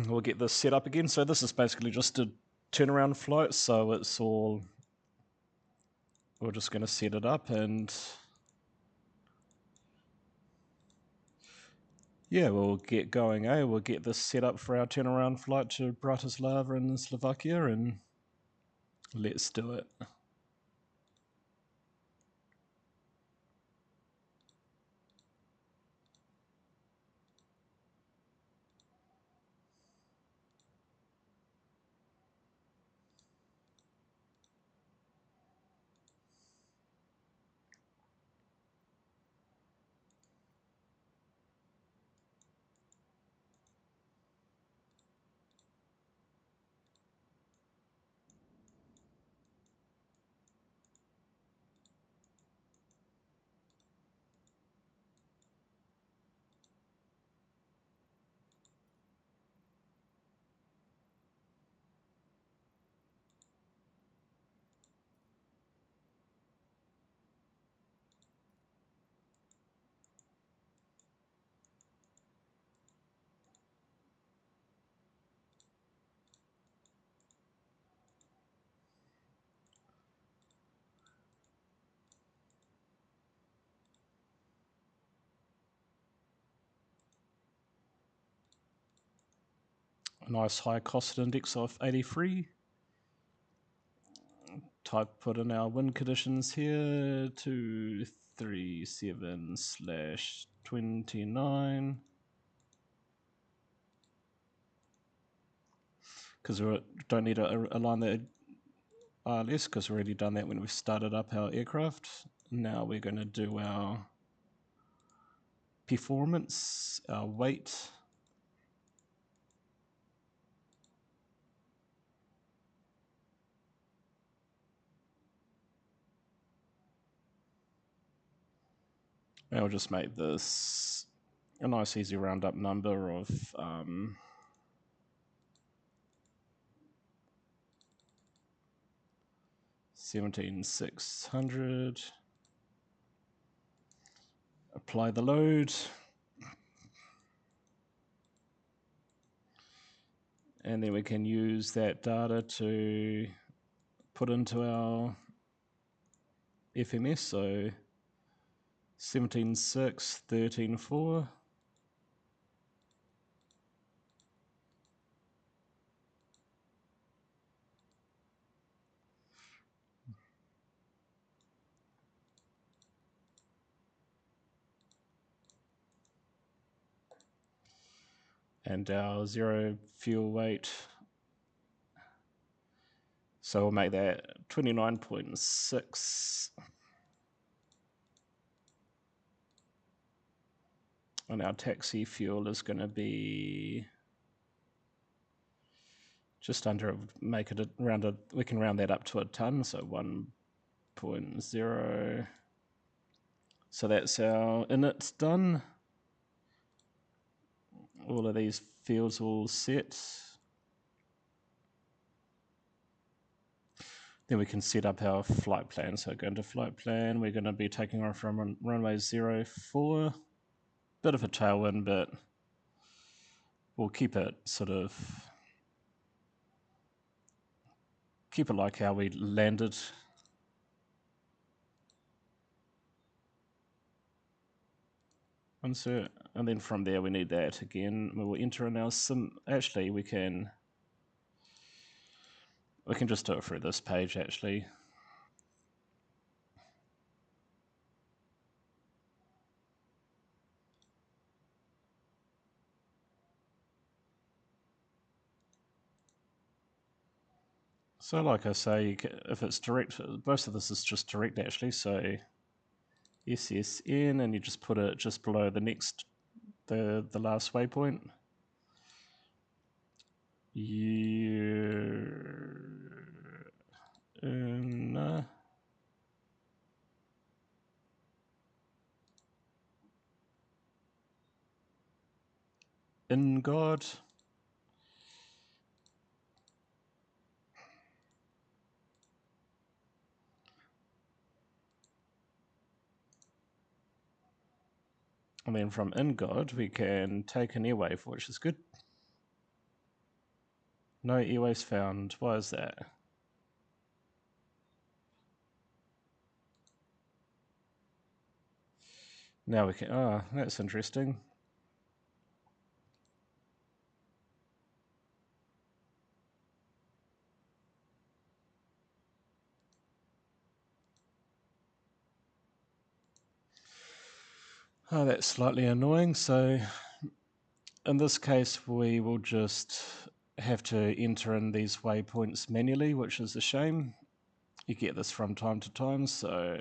Speaker 1: We'll get this set up again. So this is basically just a turnaround flight, so it's all, we're just going to set it up and yeah, we'll get going, eh? We'll get this set up for our turnaround flight to Bratislava in Slovakia and let's do it. A nice high cost index of 83. Put in our wind conditions here, 237/29. Because we don't need to align the ILS because we've already done that when we started up our aircraft. Now we're going to do our performance, our weight. And we'll just make this a nice easy round up number of 17,600. Apply the load. And then we can use that data to put into our FMS. So 17.6, 13.4. And our zero fuel weight. So we'll make that 29.6. And our taxi fuel is going to be just under, make it rounded, we can round that up to a ton, so 1.0. So that's our init's done. All of these fields all set. Then we can set up our flight plan. So go into flight plan, we're going to be taking off from runway 04. Bit of a tailwind, but we'll keep it sort of, keep it like how we landed. Insert, and then from there we need that again. We will enter in our sim. Actually, we can just do it through this page actually. So like I say, if it's direct, most of this is just direct actually. So SSN, and you just put it just below the next, the last waypoint. In God. And then from InGod, we can take an airwave, which is good. No airwaves found. Why is that? Now we can... Oh, that's interesting. Oh, that's slightly annoying. So in this case, we will just have to enter in these waypoints manually, which is a shame. You get this from time to time, so...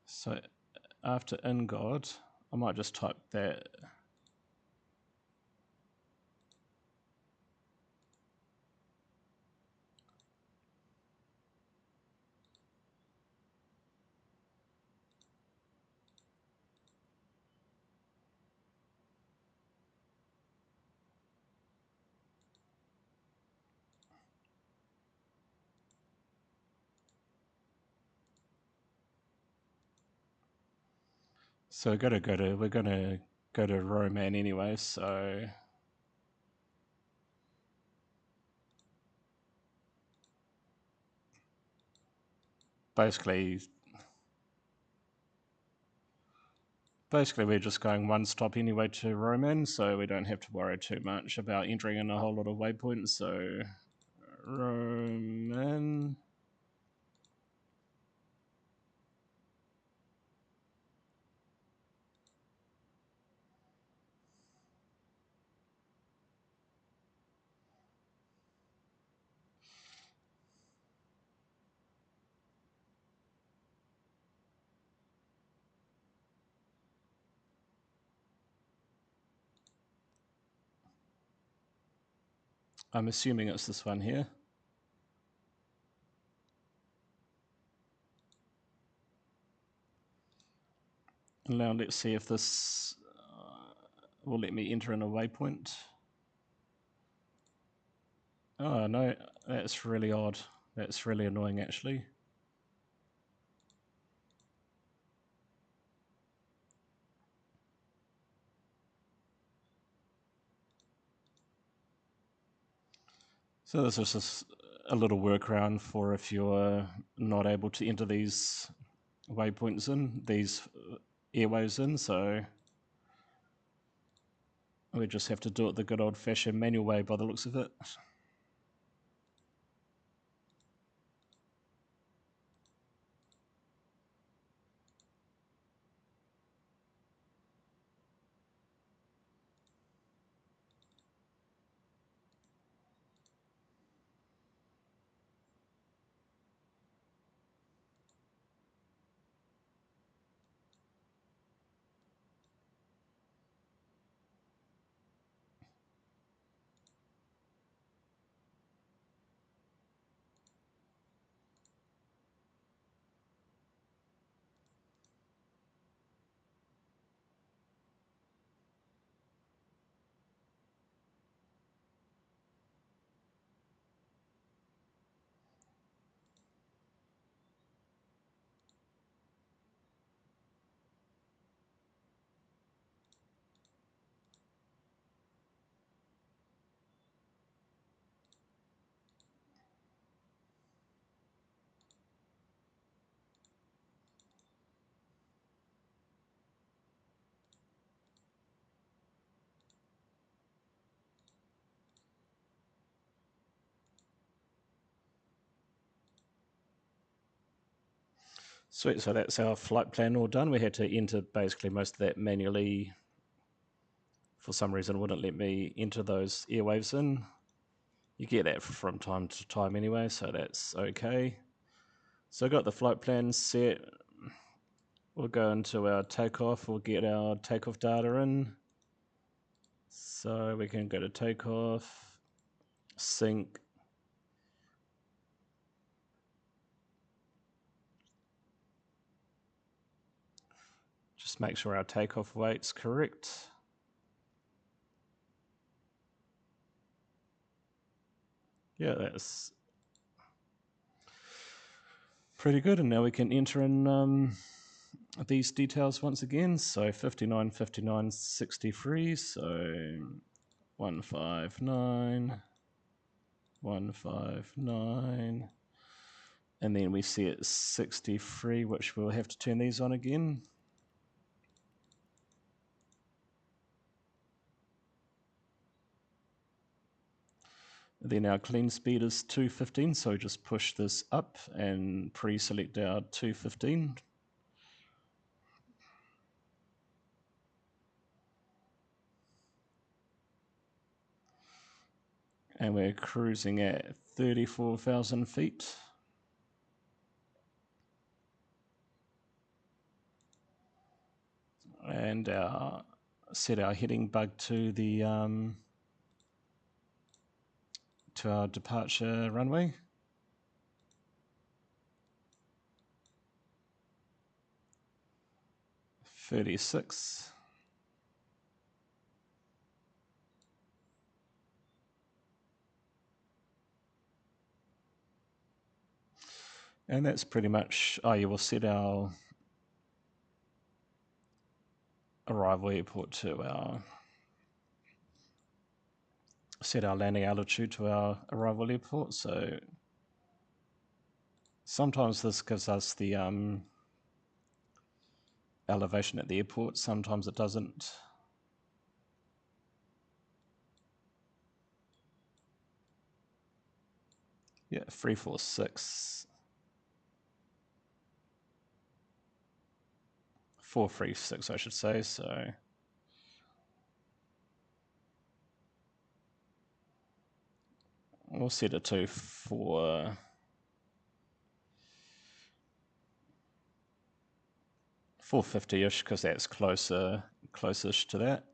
Speaker 1: So after InGod, I might just type that. So we're gonna go to Roman anyway, so basically we're just going one stop anyway to Roman, so we don't have to worry too much about entering in a whole lot of waypoints. So Roman. I'm assuming it's this one here. And now let's see if this will let me enter in a waypoint. Oh no, that's really odd. That's really annoying actually. So this is just a little workaround for if you're not able to enter these waypoints in, these airways in, so we just have to do it the good old-fashioned manual way by the looks of it. Sweet, so that's our flight plan all done. We had to enter basically most of that manually. For some reason, it wouldn't let me enter those airwaves in. You get that from time to time anyway, so that's okay. So I got the flight plan set. We'll go into our takeoff. We'll get our takeoff data in. So we can go to takeoff, sync. Just Just make sure our takeoff weight's correct. Yeah, that's pretty good. And now we can enter in these details once again. So 59, 59, 63. So 159, 159. And then we see it's 63, which we'll have to turn these on again. Then our clean speed is 215, so just push this up and pre-select our 215. And we're cruising at 34,000 feet. And set our heading bug to the to our departure runway. .36. And that's pretty much, you will set our arrival airport to set our landing altitude to our arrival airport. So sometimes this gives us the elevation at the airport, sometimes it doesn't. Yeah, 346. 436, I should say. So we'll set it to 450-ish, because that's close-ish to that.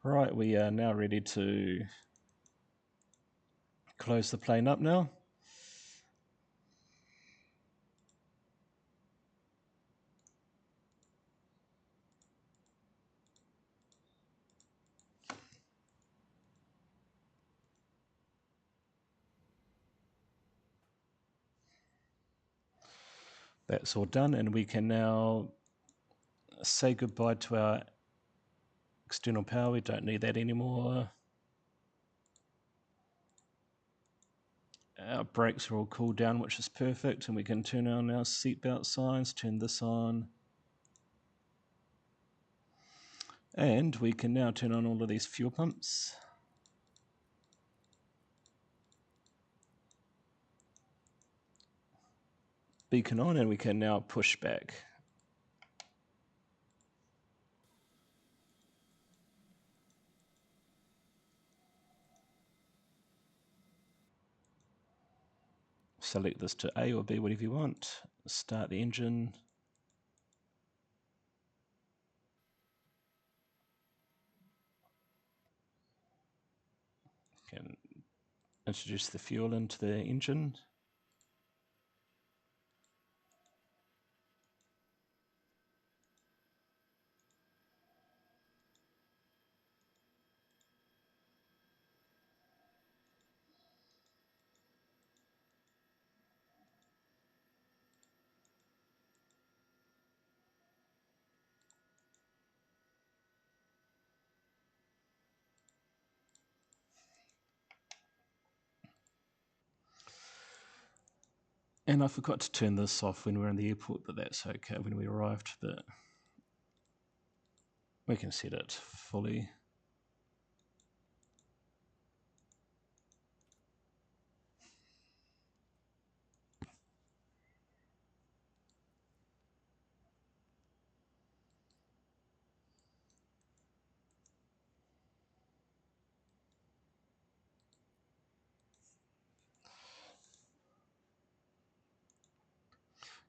Speaker 1: Right, we are now ready to close the plane up now. That's all done, and we can now say goodbye to our external power. We don't need that anymore. Our brakes are all cooled down, which is perfect, and we can turn on our seatbelt signs, turn this on. And we can now turn on all of these fuel pumps. Beacon on, and we can now push back. Select this to A or B, whatever you want. Start the engine. Can introduce the fuel into the engine. And I forgot to turn this off when we were in the airport, but that's okay when we arrived. But we can set it fully.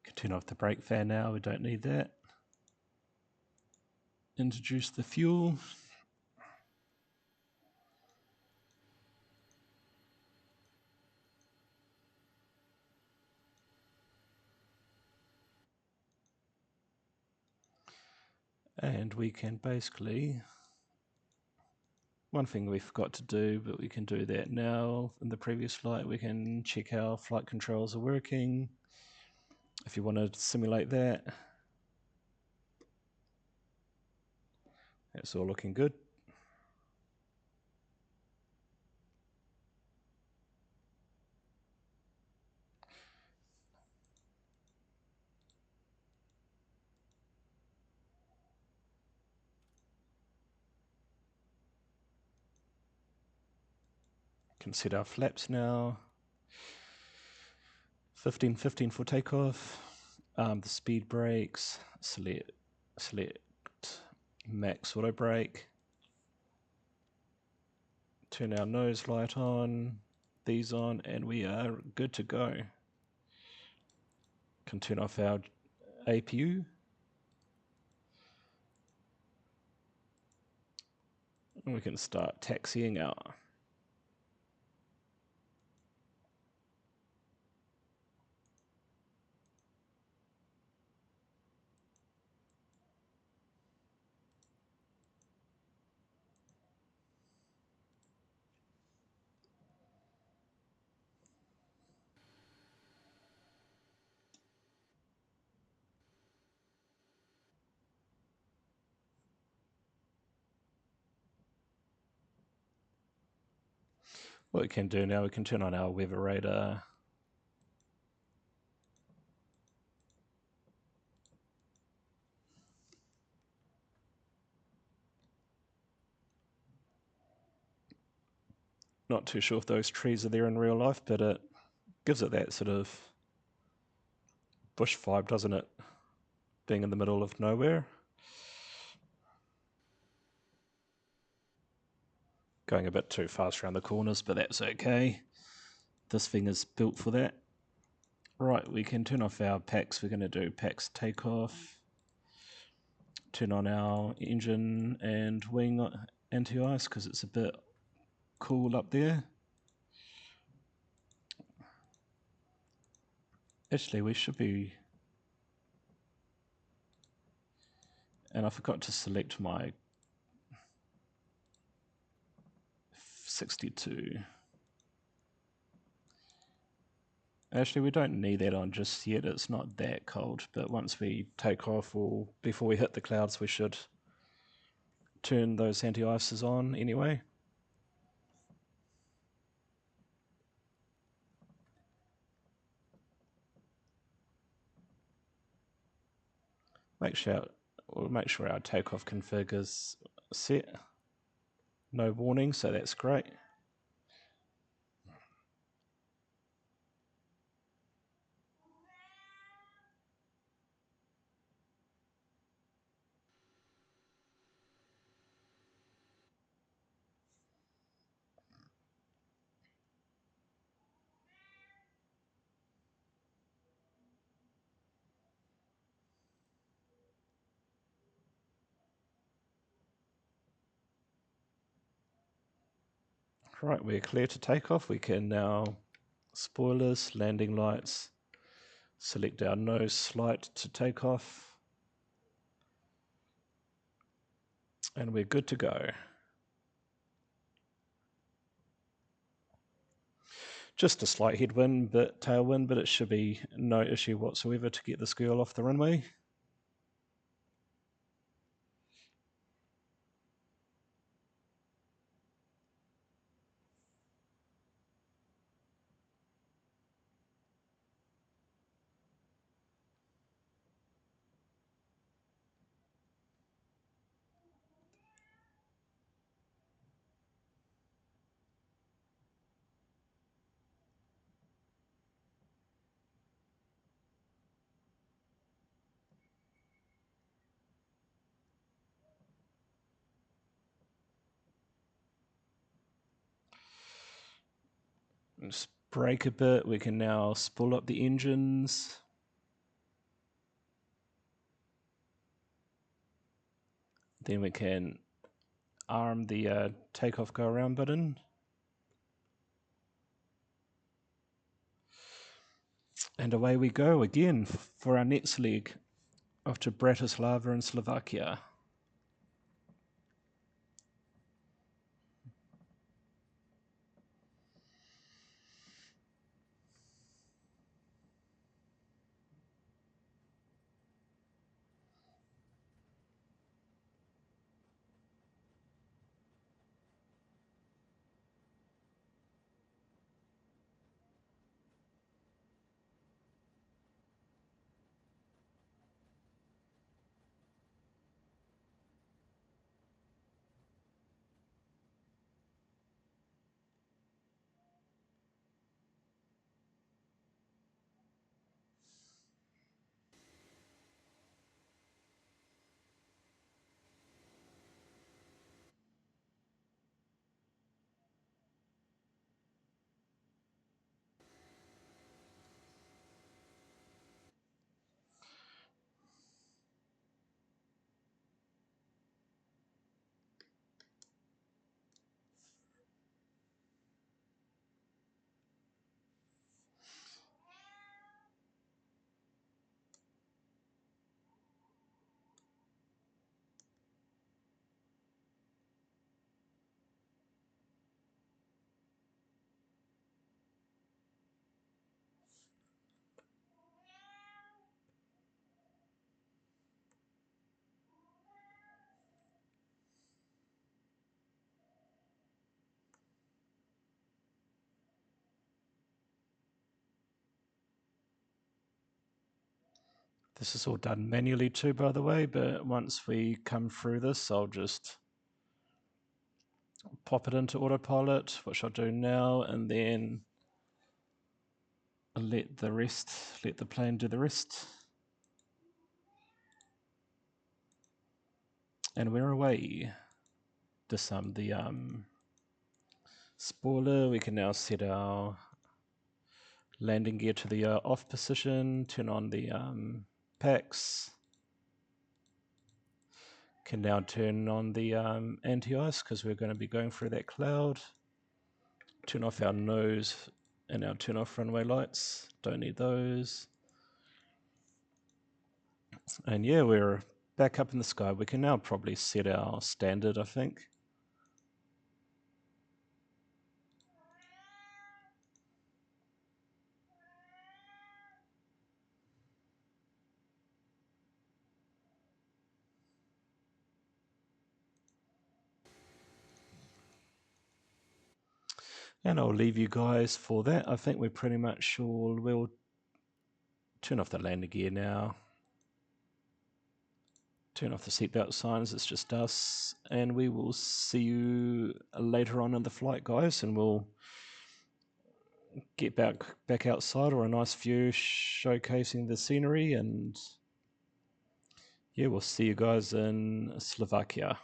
Speaker 1: Can turn off the brake fan now, we don't need that. Introduce the fuel. And we can basically, one thing we forgot to do, but we can do that now. In the previous flight, we can check how flight controls are working. If you want to simulate that, that's all looking good. Can set our flaps now. 15 for takeoff. The speed brakes. Select max auto brake. Turn our nose light on. These on, and we are good to go. Can turn off our APU. And we can start taxiing out. What we can do now, we can turn on our weather radar. Not too sure if those trees are there in real life, but it gives it that sort of bush vibe, doesn't it? Being in the middle of nowhere. Going a bit too fast around the corners, but that's okay. This thing is built for that. Right, we can turn off our packs. We're going to do packs takeoff. Turn on our engine and wing anti-ice because it's a bit cool up there. Actually, we should be... And I forgot to select my 62. Actually, we don't need that on just yet. It's not that cold, but once we take off or before we hit the clouds, we should turn those anti-ices on anyway. Make sure our takeoff config is set. No warning, so that's great. Right, we're clear to take off. We can now spoilers, landing lights, select our nose slide to take off, and we're good to go. Just a slight headwind, tailwind, but it should be no issue whatsoever to get this girl off the runway. Just brake a bit. We can now spool up the engines. Then we can arm the takeoff go around button. And away we go again for our next leg off to Bratislava in Slovakia. This is all done manually too, by the way, but once we come through this, I'll just pop it into autopilot, which I'll do now, and then let the plane do the rest. And we're away. Disarm the spoiler. We can now set our landing gear to the off position, turn on the packs. Can now turn on the anti-ice because we're going to be going through that cloud. Turn off our nose and our turn off runway lights. Don't need those. And yeah, we're back up in the sky. We can now probably set our standard, I think. And I'll leave you guys for that. I think we pretty much all will turn off the landing gear now. Turn off the seatbelt signs, it's just us. And we will see you later on in the flight, guys, and we'll get back outside or a nice view showcasing the scenery. And yeah, we'll see you guys in Slovakia.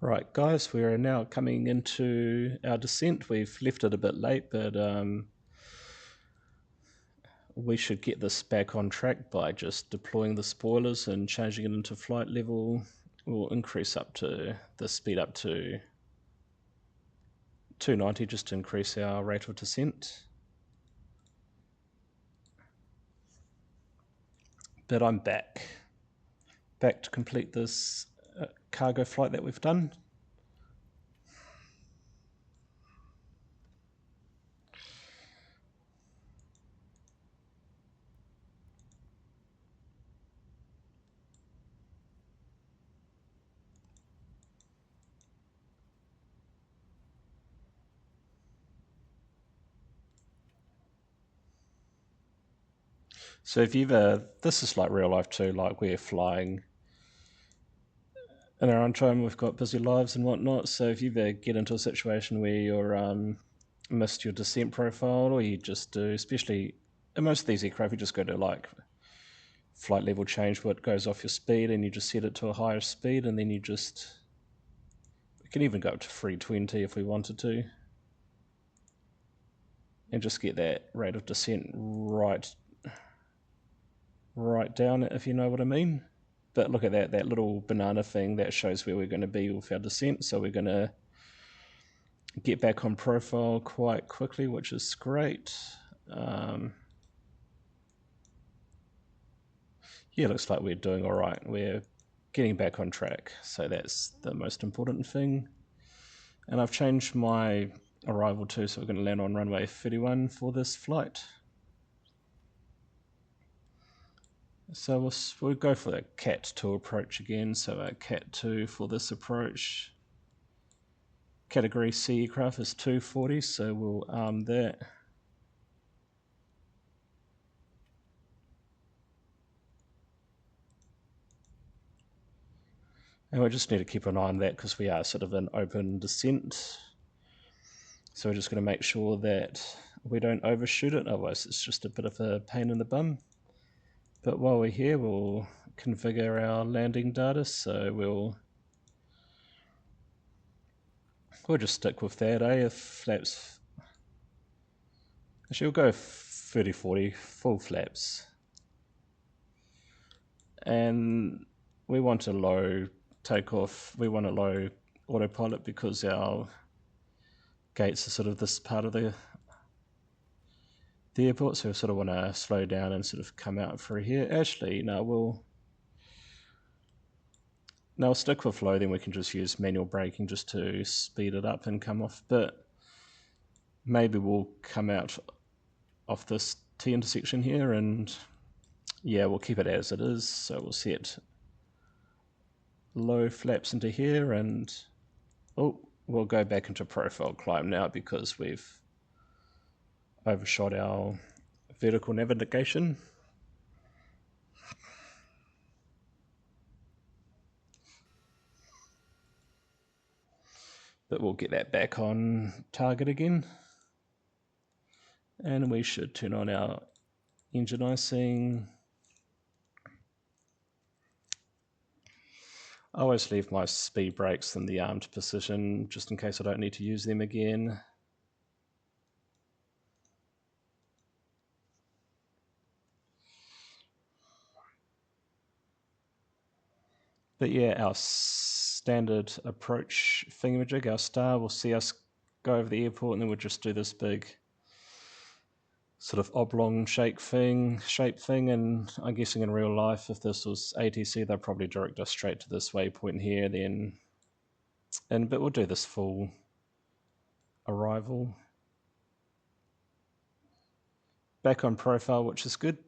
Speaker 1: Right, guys, we are now coming into our descent. We've left it a bit late, but we should get this back on track by just deploying the spoilers and changing it into flight level. We'll increase up to the speed up to 290 just to increase our rate of descent. But I'm back to complete this cargo flight that we've done. So if you've this is like real life too, like we're flying in our own time, we've got busy lives and whatnot. So if you ever get into a situation where you're missed your descent profile, or you just do, especially in most of these aircraft, you just go to like flight level change what goes off your speed, and you just set it to a higher speed, and then we can even go up to 320 if we wanted to, and just get that rate of descent right down, if you know what I mean. But look at that little banana thing that shows where we're going to be with our descent. So we're going to get back on profile quite quickly, which is great. Yeah, looks like we're doing all right. We're getting back on track, so that's the most important thing. And I've changed my arrival too, so we're going to land on runway 31 for this flight. So we'll go for the Cat 2 approach again. So a Cat 2 for this approach. Category C aircraft is 240, so we'll arm that. And we just need to keep an eye on that because we are sort of in open descent. So we're just going to make sure that we don't overshoot it, otherwise it's just a bit of a pain in the bum. But while we're here, we'll configure our landing data, so we'll just stick with that, if flaps. Actually, we'll go 30-40 full flaps. And we want a low takeoff, we want a low autopilot because our gates are sort of this part of the airport, so we sort of want to slow down and sort of come out through here. Actually, no, we'll stick with low, then we can just use manual braking just to speed it up and come off. But maybe we'll come out off this T intersection here, and yeah, we'll keep it as it is. So we'll set low flaps into here, and we'll go back into profile climb now because we've overshot our vertical navigation. But we'll get that back on target again. And we should turn on our engine icing. I always leave my speed brakes in the armed position just in case I don't need to use them again. But yeah, our standard approach thingamajig, our star, will see us go over the airport, and then we'll just do this big sort of oblong shape thing. And I'm guessing in real life, if this was ATC, they'll probably direct us straight to this waypoint here, but we'll do this full arrival. Back on profile, which is good.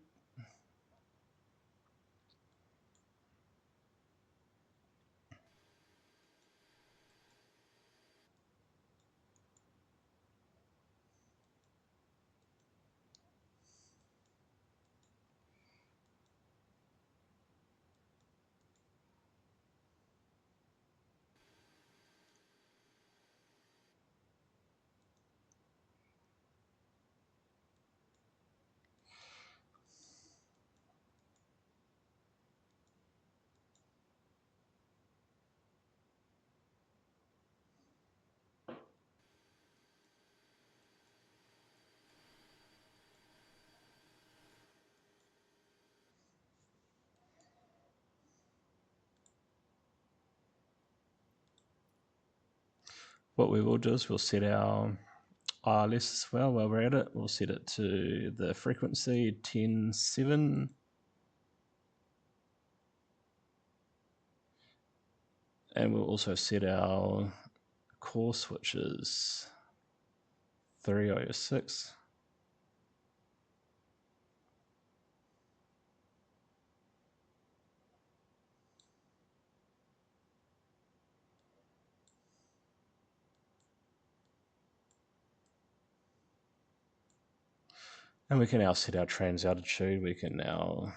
Speaker 1: what we will do is we'll set our ILS as well while we're at it. We'll set it to the frequency 10.7. And we'll also set our course, which is 306. And we can now set our trans altitude. We can now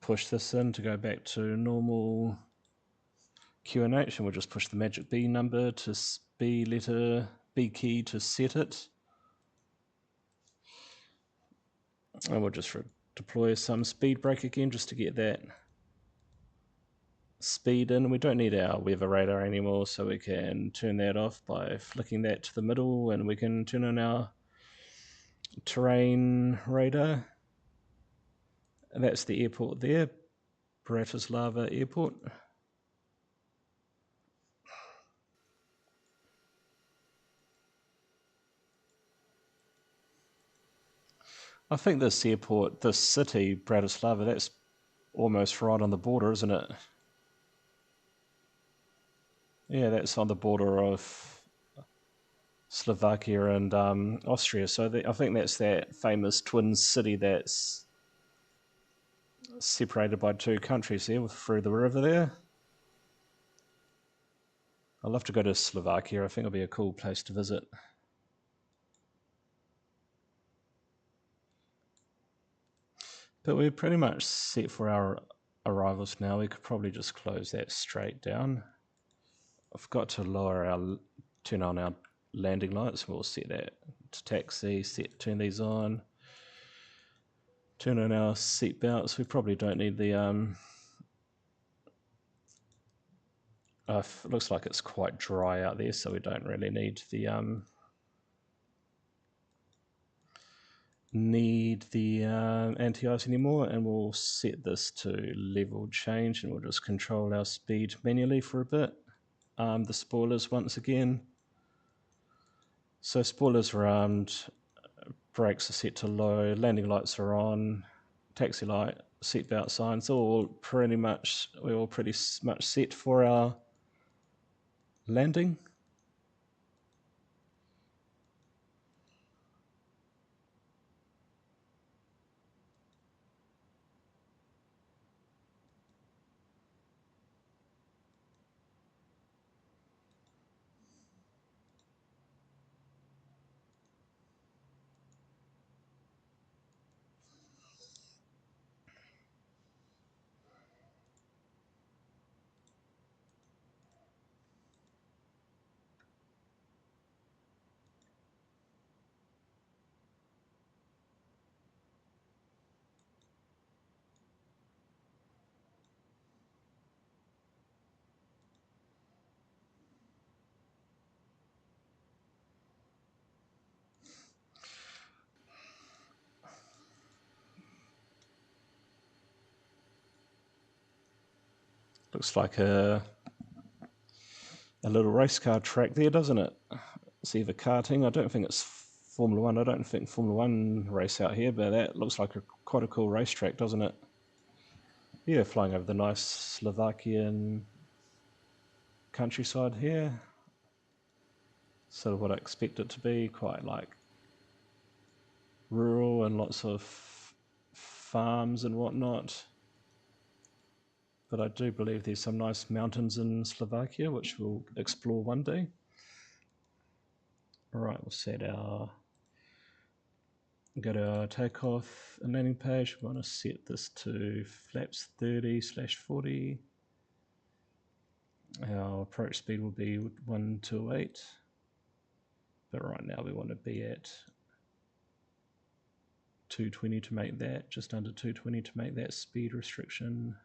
Speaker 1: push this in to go back to normal QNH, and we'll just push the magic B number to B letter, B key to set it. And we'll just deploy some speed brake again just to get that speed in. We don't need our weather radar anymore, so we can turn that off by flicking that to the middle, and we can turn on our terrain radar. And that's the airport there, Bratislava Airport. I think this airport, this city, Bratislava, that's almost right on the border, isn't it? Yeah, that's on the border of Slovakia and Austria. So I think that's that famous twin city that's separated by two countries there through the river there. I'd love to go to Slovakia. I think it'll be a cool place to visit. But we're pretty much set for our arrivals now. We could probably just close that straight down. I've got to turn on our landing lights. We'll set that to taxi, turn these on. Turn on our seat belts. We probably don't need the it looks like it's quite dry out there, so we don't really need the anti-ice anymore. And we'll set this to level change, and we'll just control our speed manually for a bit. The spoilers once again. So spoilers are armed, brakes are set to low, landing lights are on, taxi light, seatbelt signs, we're all pretty much set for our landing. Looks like a little race car track there, doesn't it? It's either karting. I don't think it's Formula One. I don't think Formula One race out here, but that looks like quite a cool racetrack, doesn't it? Yeah, flying over the nice Slovakian countryside here. Sort of what I expect it to be, quite like rural and lots of farms and whatnot. But I do believe there's some nice mountains in Slovakia, which we'll explore one day. All right, we'll go to our takeoff and landing page. We want to set this to flaps 30/40. Our approach speed will be 128. But right now we want to be at 220 to make that, just under 220 to make that speed restriction.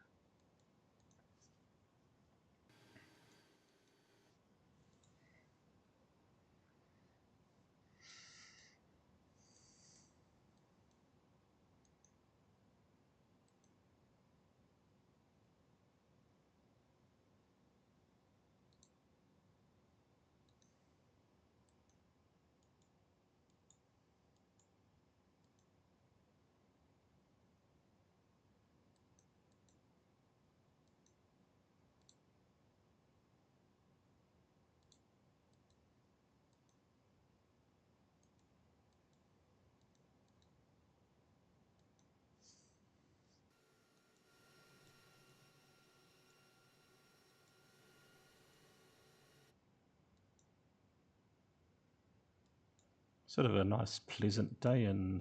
Speaker 1: Sort of a nice pleasant day in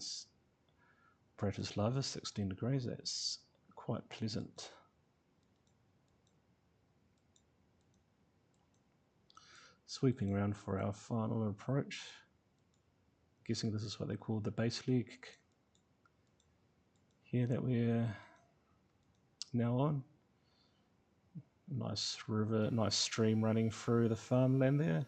Speaker 1: Bratislava, 16 degrees, that's quite pleasant. Sweeping around for our final approach. Guessing this is what they call the base leg here that we're now on. Nice river, nice stream running through the farmland there.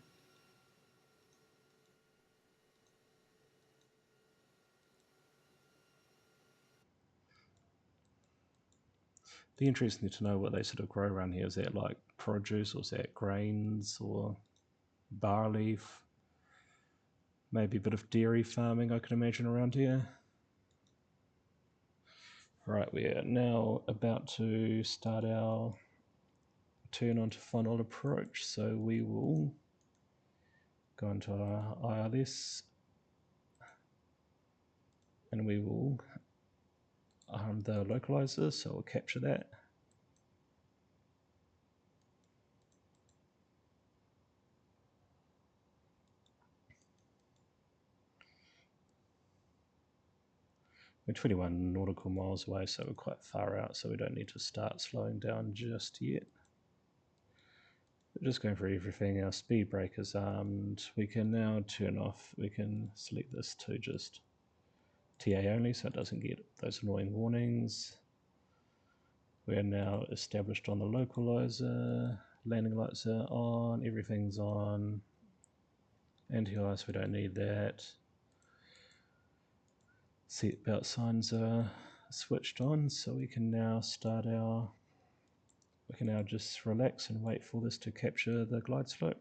Speaker 1: Be interesting to know what they sort of grow around here. Is that like produce, or is that grains, or barley? Maybe a bit of dairy farming, I can imagine, around here. Right, we are now about to start our turn onto final approach, so we will go into our ILS and we will arm the localizer, so we'll capture that. We're 21 nautical miles away, so we're quite far out, so we don't need to start slowing down just yet. We're just going for everything. Our speed brake is armed. We can now turn off, we can select this to just TA only, so it doesn't get those annoying warnings. We are now established on the localizer. Landing lights are on, everything's on. Anti-ice, we don't need that. Seatbelt signs are switched on, so we can now start our... We can now just relax and wait for this to capture the glide slope.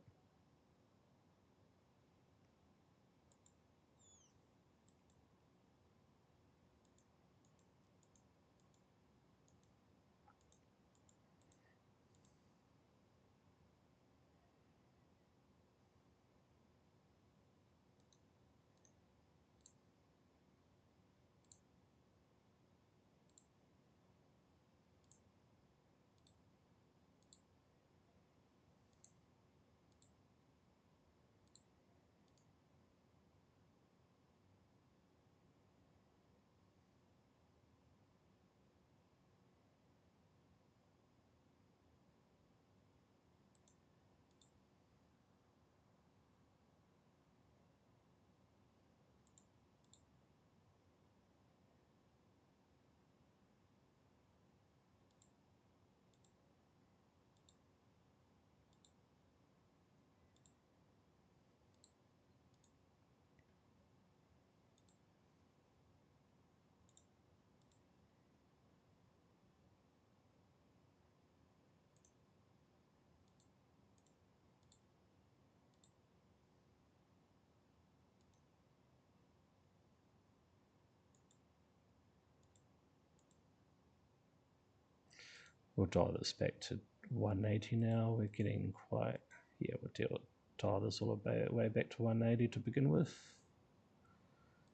Speaker 1: We'll dial this back to 180 now. We're getting quite... Yeah, we'll dial this all the way back to 180 to begin with.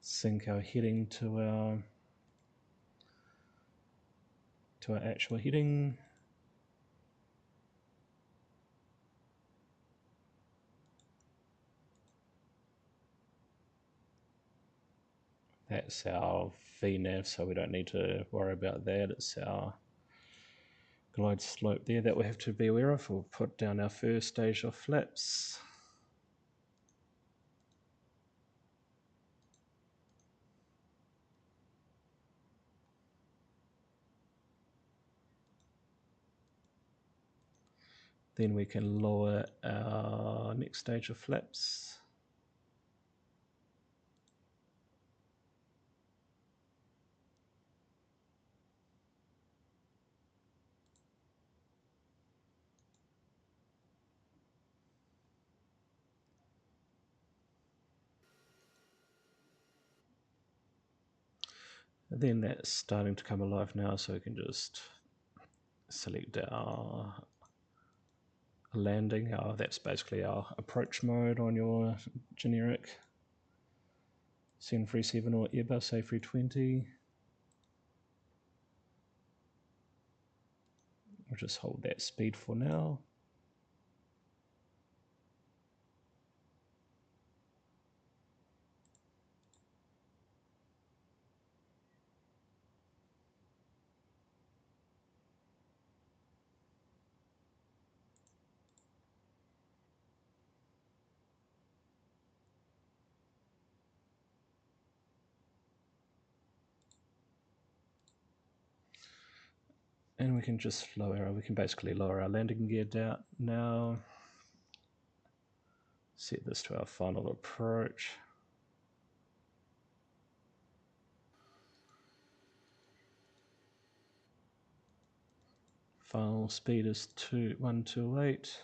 Speaker 1: Sync our heading to our actual heading. That's our VNAV, so we don't need to worry about that. It's our glide slope there that we have to be aware of. We'll put down our first stage of flaps. Then we can lower our next stage of flaps. And then that's starting to come alive now, so we can just select our landing. That's basically our approach mode on your generic 737 or Airbus A320. We'll just hold that speed for now. And we can just we can basically lower our landing gear down now. Set this to our final approach. Final speed is 128.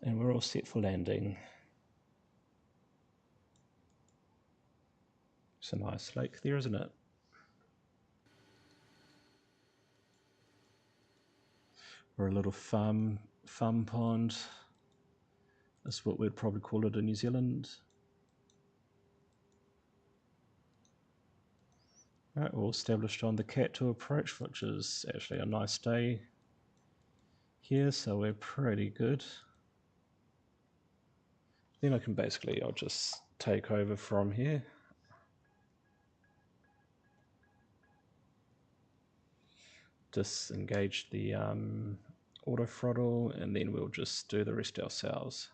Speaker 1: And we're all set for landing. It's a nice lake there, isn't it? Or a little farm pond. That's what we'd probably call it in New Zealand. Right, we're all established on the Cat 2 approach, which is actually a nice day here, so we're pretty good. Then I'll just take over from here. Disengage the auto throttle, and then we'll just do the rest ourselves.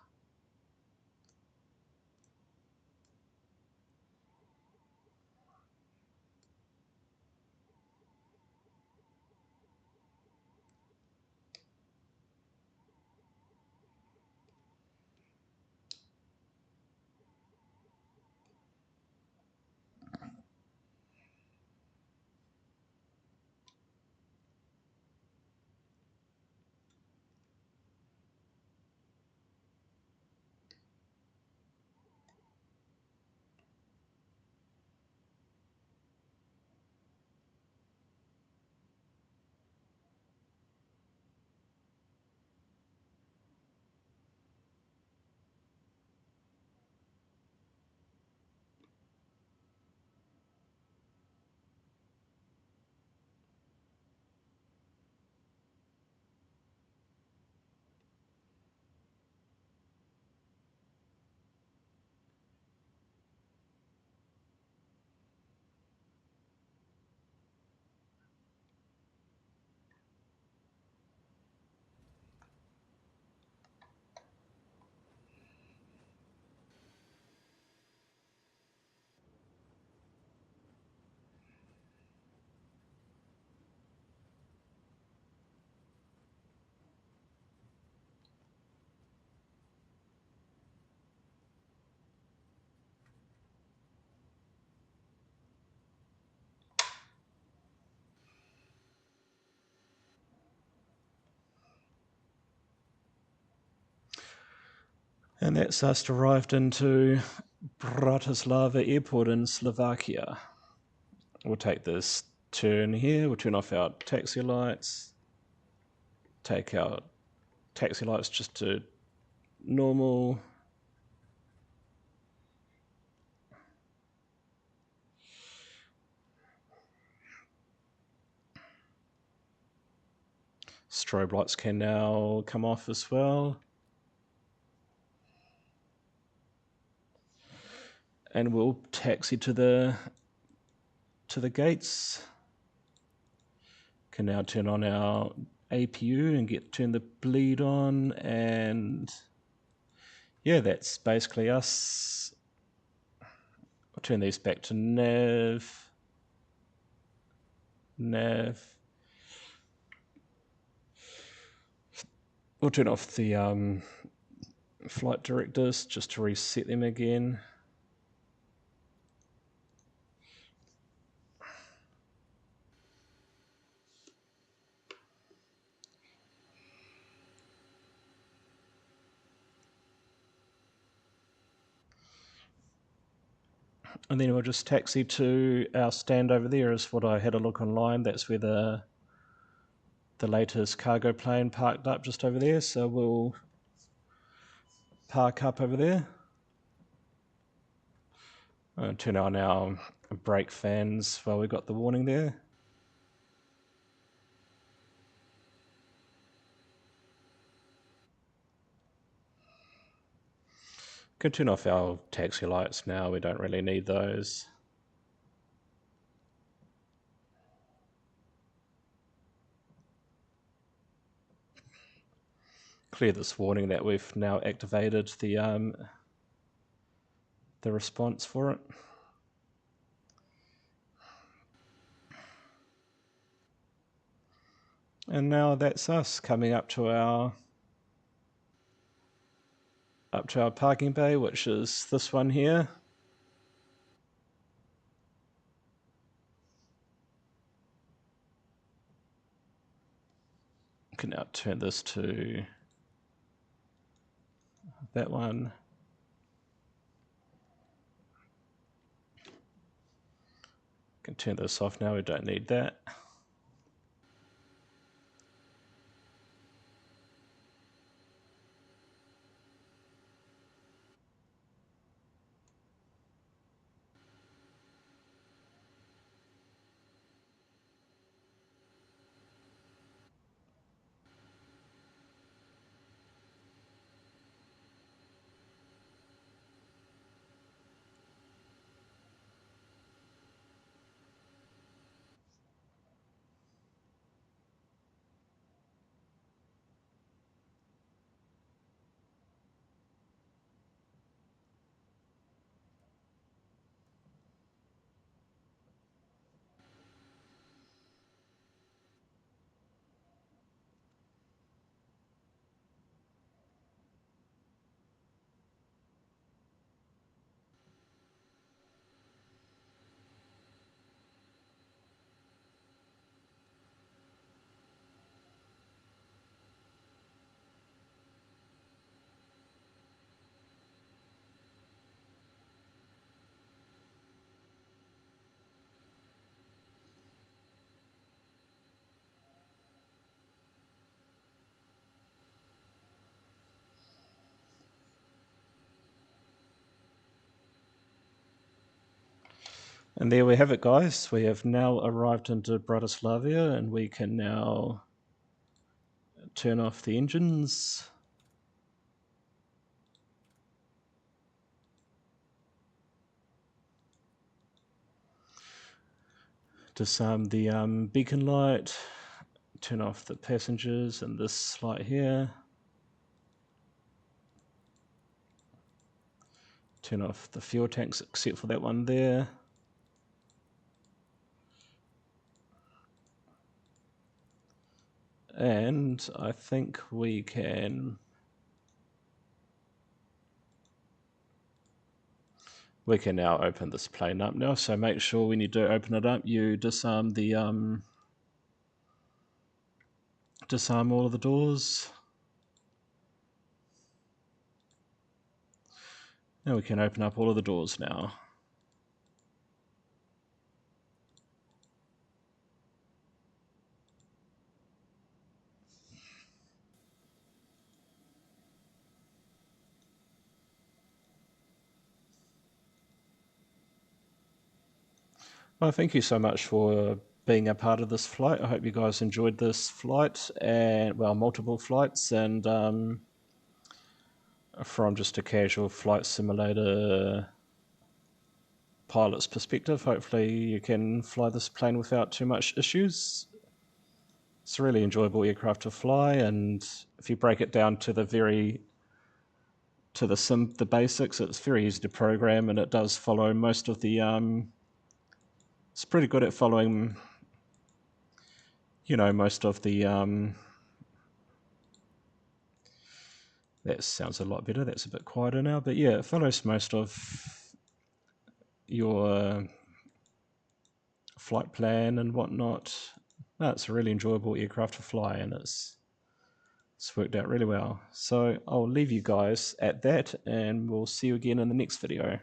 Speaker 1: And that's us arrived into Bratislava Airport in Slovakia. We'll take this turn here. We'll turn off our taxi lights. Take our taxi lights just to normal. Strobe lights can now come off as well. And we'll taxi to the gates. Can now turn on our APU and turn the bleed on, and yeah, that's basically us. I'll turn these back to nav. We'll turn off the flight directors just to reset them again. And then we'll just taxi to our stand over there, is what I had a look online. That's where the latest cargo plane parked up, just over there. So we'll park up over there. Turn on our brake fans while we got the warning there. Can turn off our taxi lights now, we don't really need those. Clear this warning that we've now activated the response for it. And now that's us coming up to our parking bay, which is this one here. I can now turn this to that one. Can turn this off now, we don't need that. And there we have it, guys. We have now arrived into Bratislava, and we can now turn off the engines. Disarm the beacon light, turn off the passengers and this light here. Turn off the fuel tanks except for that one there. And I think we can now open this plane up now. So make sure when you do open it up, you disarm the disarm all of the doors. Now we can open up all of the doors now. Well, thank you so much for being a part of this flight. I hope you guys enjoyed this flight, and well, multiple flights, and from just a casual flight simulator pilot's perspective, hopefully you can fly this plane without too much issues. It's a really enjoyable aircraft to fly, and if you break it down to the basics, it's very easy to program, and it does follow most of the it's pretty good at following, most of the that sounds a lot better. That's a bit quieter now, but yeah, it follows most of your flight plan and whatnot. It's a really enjoyable aircraft to fly, and it's worked out really well. So I'll leave you guys at that, and we'll see you again in the next video.